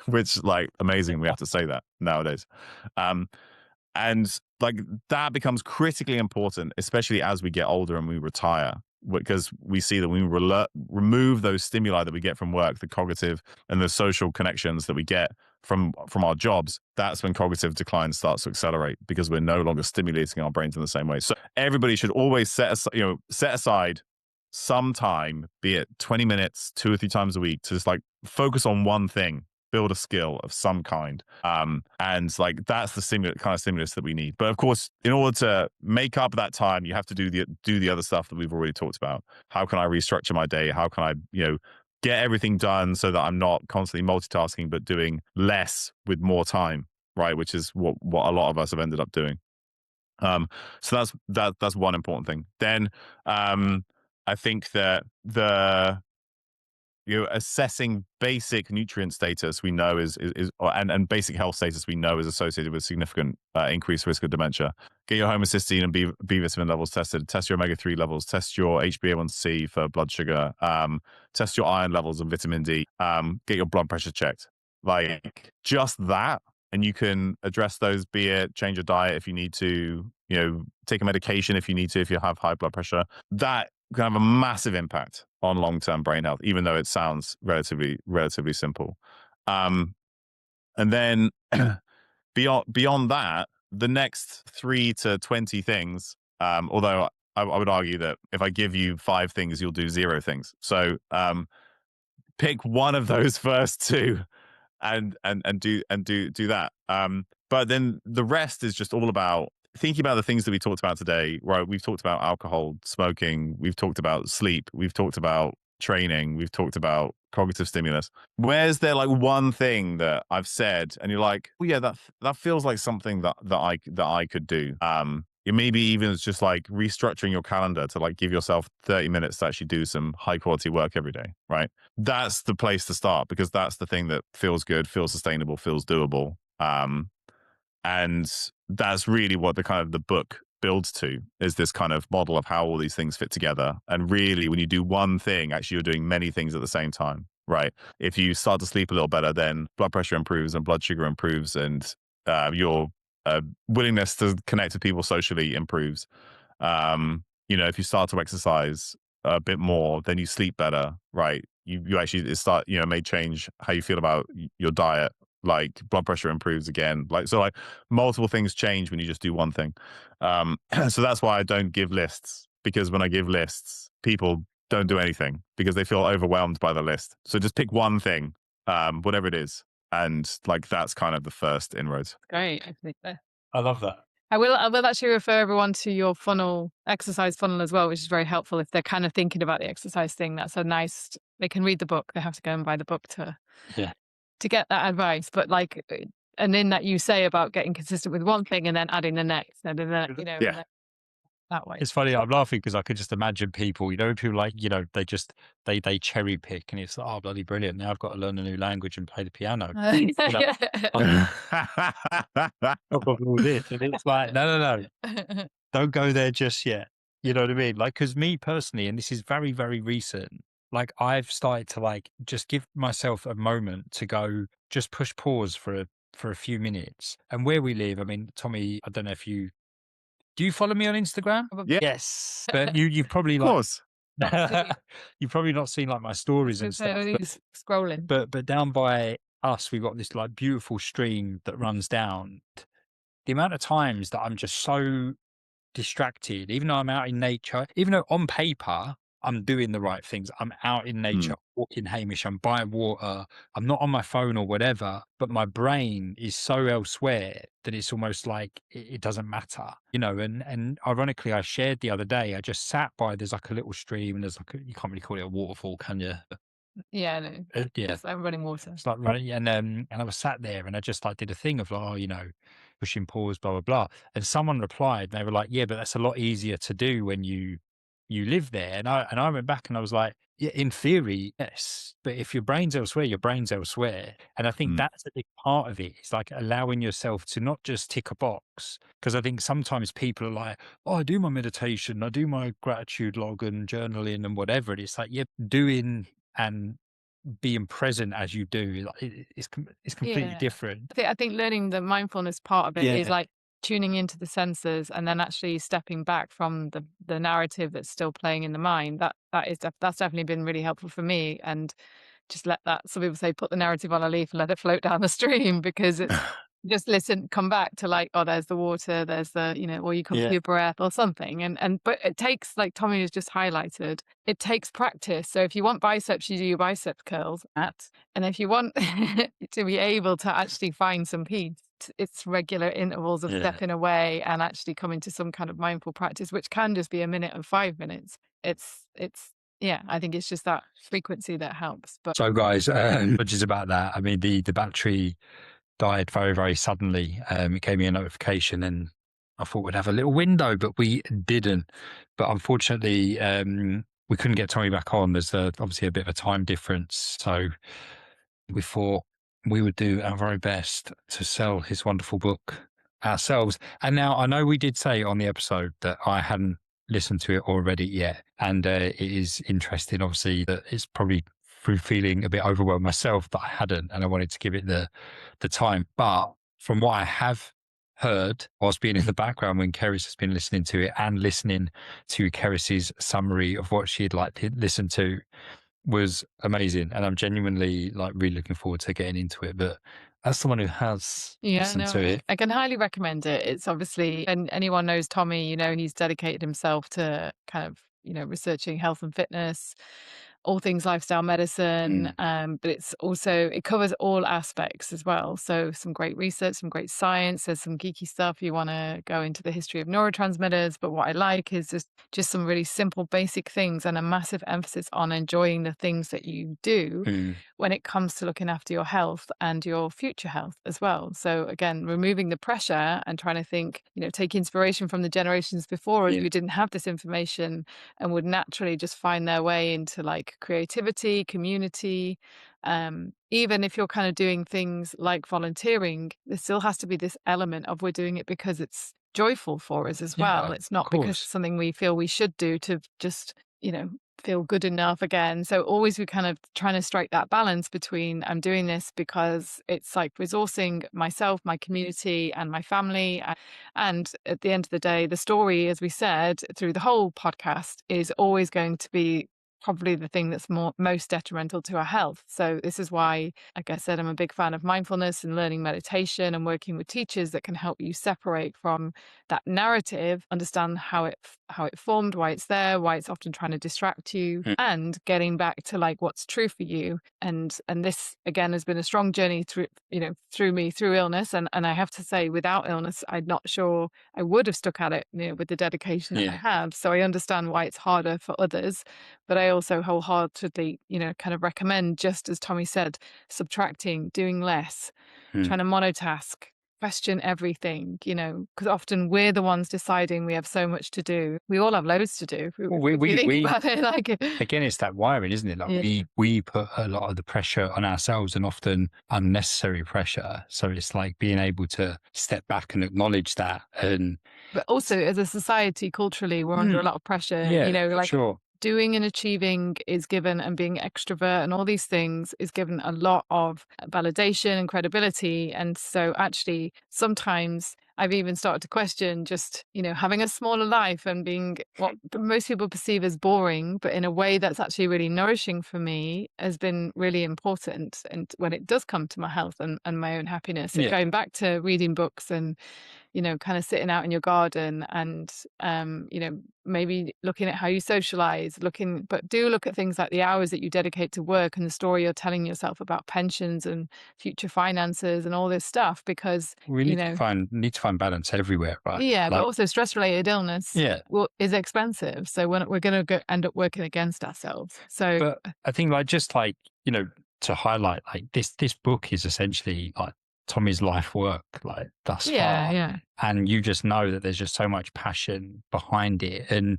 which, like, amazing. We have to say that nowadays. And like, that becomes critically important, especially as we get older and we retire, because we see that when we remove those stimuli that we get from work, the cognitive and the social connections that we get from our jobs, that's when cognitive decline starts to accelerate, because we're no longer stimulating our brains in the same way. So everybody should always set aside some time, be it 20 minutes, 2 or 3 times a week, to just like focus on one thing, build a skill of some kind. And like, that's the kind of stimulus that we need. But of course, in order to make up that time, you have to do the other stuff that we've already talked about. How can I restructure my day? How can I, get everything done so that I'm not constantly multitasking, but doing less with more time, right? Which is what a lot of us have ended up doing. So that's one important thing. Then I think that assessing basic nutrient status we know and basic health status we know is associated with significant increased risk of dementia. Get your homocysteine and B vitamin levels tested. Test your omega-3 levels. Test your HbA1c for blood sugar. Test your iron levels and vitamin D. Get your blood pressure checked. Like, just that, and you can address those. Be it change your diet if you need to. Take a medication if you need to. If you have high blood pressure, that can have a massive impact on long-term brain health, even though it sounds relatively simple. And then beyond that, the next 3 to 20 things, although I would argue that if I give you 5 things, you'll do 0 things. So pick one of those first 2 and do that. But then the rest is just all about thinking about the things that we talked about today, right? We've talked about alcohol, smoking, we've talked about sleep, we've talked about training, we've talked about cognitive stimulus. Where's there like one thing that I've said and you're like, oh yeah, that feels like something that I could do. Maybe even it's just like restructuring your calendar to like give yourself 30 minutes to actually do some high quality work every day, right? That's the place to start because that's the thing that feels good, feels sustainable, feels doable. And that's really what the kind of the book builds to, is this kind of model of how all these things fit together. And really, when you do one thing, actually you're doing many things at the same time, right? If you start to sleep a little better, then blood pressure improves and blood sugar improves, and your willingness to connect with people socially improves. If you start to exercise a bit more, then you sleep better, right? You actually start, may change how you feel about your diet. Like blood pressure improves again. Like multiple things change when you just do one thing. So that's why I don't give lists, because when I give lists, people don't do anything because they feel overwhelmed by the list. So just pick one thing, whatever it is, and like that's kind of the first inroads. Great. I think that. I love that. I will actually refer everyone to your exercise funnel as well, which is very helpful if they're kind of thinking about the exercise thing. That's a nice. They can read the book. They have to go and buy the book to get that advice. But and in that you say about getting consistent with one thing and then adding the next, and then Yeah. that way. It's funny. I'm laughing because I could just imagine people. People like they cherry pick, and it's like, oh, bloody brilliant! Now I've got to learn a new language and play the piano. All this, and it's like, no, don't go there just yet. You know what I mean? Like, because me personally, and this is very, very recent. Like, I've started to like just give myself a moment to go, just push pause for a few minutes. And where we live, I mean, Tommy, I don't know if you. Do you follow me on Instagram? Yeah. Yes. But you've probably Of like, course. you've probably not seen like my stories and stuff. Scrolling. But down by us, we've got this like beautiful stream that runs down. The amount of times that I'm just so distracted, even though I'm out in nature, even though on paper I'm doing the right things. I'm out in nature, walking Hamish, I'm by water, I'm not on my phone or whatever, but my brain is so elsewhere that it's almost like it doesn't matter, and ironically, I shared the other day, I just sat by, there's like a little stream and there's like, you can't really call it a waterfall, can you? Yeah, no. Yeah. It's like running water. It's like running, and I was sat there and I just like did a thing of like, pushing pause, blah blah blah. And someone replied, and they were like, "Yeah, but that's a lot easier to do when you live there." And I went back and I was like, "Yeah, in theory, yes, but if your brain's elsewhere, your brain's elsewhere." And I think that's a big part of it. It's like allowing yourself to not just tick a box, because I think sometimes people are like, "Oh, I do my meditation, I do my gratitude log and journaling and whatever." And it's like, yeah, doing and being present as you do, like, it's completely different. I think learning the mindfulness part of it is like tuning into the senses and then actually stepping back from the narrative that's still playing in the mind. That's definitely been really helpful for me. And just let that, some people say, put the narrative on a leaf and let it float down the stream, because it's just come back to like, oh, there's the water, there's the, or you can feel your breath or something. But it takes, like Tommy has just highlighted, it takes practice. So if you want biceps, you do your bicep curls. And if you want to be able to actually find some peace, it's regular intervals of stepping away and actually coming to some kind of mindful practice, which can just be a minute and 5 minutes. I think it's just that frequency that helps. But so guys, apologies about that. I mean, the battery died very, very suddenly. It gave me a notification and I thought we'd have a little window, but we didn't. But unfortunately, we couldn't get Tommy back on. There's obviously a bit of a time difference. So we thought we would do our very best to sell his wonderful book ourselves. And now I know we did say on the episode that I hadn't listened to it already yet. And it is interesting, obviously, that it's probably through feeling a bit overwhelmed myself that I hadn't, and I wanted to give it the time. But from what I have heard whilst being in the background when Keris has been listening to it and listening to Keris's summary of what she'd like to listen to, was amazing. And I'm genuinely like really looking forward to getting into it. But as someone who has listened to it, I can highly recommend it. It's obviously, and anyone knows Tommy, he's dedicated himself to kind of, researching health and fitness, all things lifestyle medicine, but it covers all aspects as well. So some great research, some great science. There's some geeky stuff. You want to go into the history of neurotransmitters, but what I like is just some really simple, basic things and a massive emphasis on enjoying the things that you do when it comes to looking after your health and your future health as well. So again, removing the pressure and trying to think, take inspiration from the generations before us who didn't have this information and would naturally just find their way into like creativity, community. Even if you're kind of doing things like volunteering, there still has to be this element of we're doing it because it's joyful for us as well. It's not because it's something we feel we should do to just, feel good enough again. So always we're kind of trying to strike that balance between I'm doing this because it's like resourcing myself, my community and my family. And at the end of the day, the story, as we said, through the whole podcast is always going to be probably the thing that's most detrimental to our health. So this is why, like I said, I'm a big fan of mindfulness and learning meditation and working with teachers that can help you separate from that narrative, understand how it formed, why it's there, why it's often trying to distract you, and getting back to like what's true for you. And this again has been a strong journey through me through illness. And I have to say, without illness, I'm not sure I would have stuck at it, with the dedication that I have. So I understand why it's harder for others, but I also wholeheartedly, kind of recommend, just as Tommy said, subtracting, doing less, trying to monotask, question everything, because often we're the ones deciding we have so much to do. We all have loads to do. Well, we think about it, like again, it's that wiring, isn't it? Like we put a lot of the pressure on ourselves and often unnecessary pressure. So it's like being able to step back and acknowledge that. But also as a society, culturally, we're under a lot of pressure, sure. Doing and achieving is given, and being extrovert and all these things is given a lot of validation and credibility. And so actually sometimes I've even started to question just, having a smaller life and being what most people perceive as boring, but in a way that's actually really nourishing for me, has been really important. And when it does come to my health and my own happiness, so going back to reading books and, kind of sitting out in your garden and, maybe looking at how you socialize, but do look at things like the hours that you dedicate to work and the story you're telling yourself about pensions and future finances and all this stuff, because we need to find balance everywhere, right? Yeah, but also stress-related illness is expensive. So we're going to end up working against ourselves. So, but I think to highlight, like this book is essentially like Tommy's life work, like thus far. Yeah. And you just know that there's just so much passion behind it. And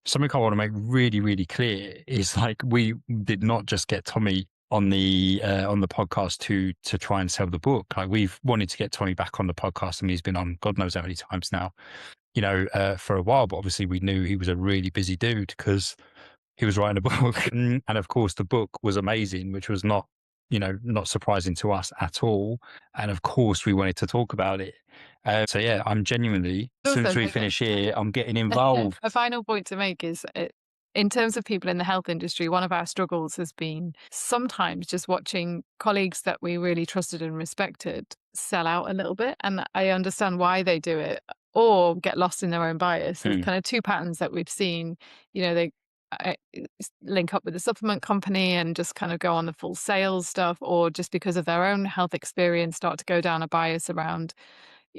something I want to make really, really clear is like we did not just get Tommy on the podcast to try and sell the book. Like we've wanted to get Tommy back on the podcast, and he's been on God knows how many times now, for a while. But obviously we knew he was a really busy dude because he was writing a book, and of course the book was amazing, which was not surprising to us at all. And of course we wanted to talk about it. So yeah, I'm genuinely, as soon as we finish here, I'm getting involved. A final point to make is, in terms of people in the health industry, one of our struggles has been sometimes just watching colleagues that we really trusted and respected sell out a little bit. And I understand why they do it, or get lost in their own bias. There's kind of two patterns that we've seen. They link up with the supplement company and just kind of go on the full sales stuff, or just because of their own health experience start to go down a bias around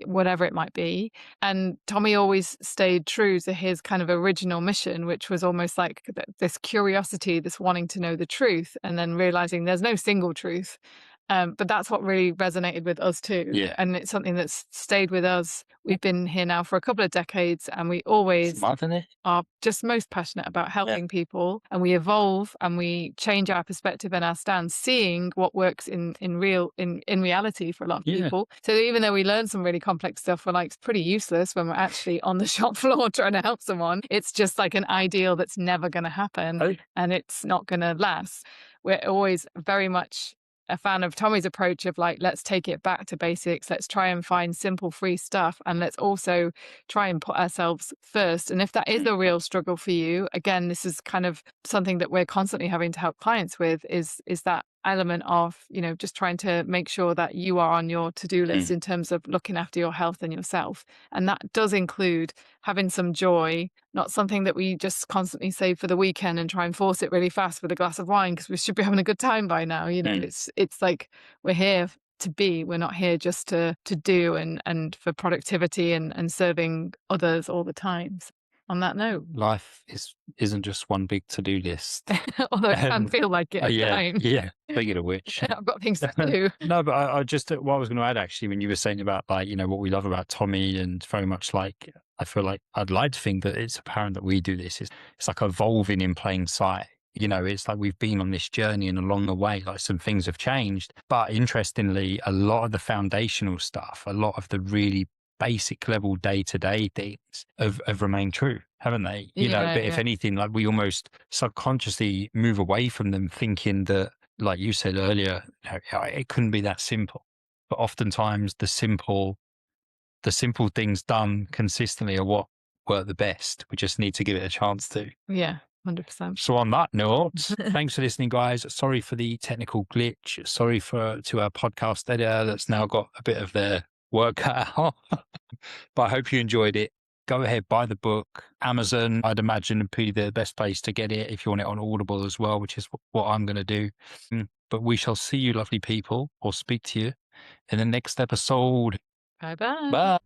whatever it might be. And Tommy always stayed true to his kind of original mission, which was almost like this curiosity, this wanting to know the truth, and then realizing there's no single truth. But that's what really resonated with us too. Yeah. And it's something that's stayed with us. We've been here now for a couple of decades, and we always are just most passionate about helping people. And we evolve and we change our perspective and our stance, seeing what works in reality for a lot of people. So even though we learn some really complex stuff, we're like, it's pretty useless when we're actually on the shop floor trying to help someone. It's just like an ideal that's never going to happen, and it's not going to last. We're always very much a fan of Tommy's approach of like, let's take it back to basics. Let's try and find simple, free stuff. And let's also try and put ourselves first. And if that is a real struggle for you, again, this is kind of something that we're constantly having to help clients with, is that element of, just trying to make sure that you are on your to-do list in terms of looking after your health and yourself. And that does include having some joy, not something that we just constantly save for the weekend and try and force it really fast with a glass of wine because we should be having a good time by now. It's like we're here to be. We're not here just to do and for productivity and serving others all the time. So on that note, Life isn't just one big to-do list. although it can feel like it at times. Yeah. Speaking of which, I've got things to do. no, but I just what I was going to add actually, when you were saying about like what we love about Tommy, and very much like I feel like I'd like to think that it's apparent that we do this. It's like evolving in plain sight. It's like we've been on this journey, and along the way, like some things have changed. But interestingly, a lot of the foundational stuff, a lot of the really basic level day-to-day things have remained true, haven't they? But if anything, like we almost subconsciously move away from them, thinking that, like you said earlier, it couldn't be that simple. But oftentimes the simple things done consistently are what work the best. We just need to give it a chance to. Yeah. 100%. So on that note, thanks for listening, guys. Sorry for the technical glitch. Sorry to our podcast editor that's now got a bit of their work cut out. But I hope you enjoyed it. Go ahead, buy the book. Amazon, I'd imagine, would be the best place to get it if you want it on Audible as well, which is what I'm going to do. But we shall see you, lovely people, or speak to you in the next episode. Bye-bye. Bye.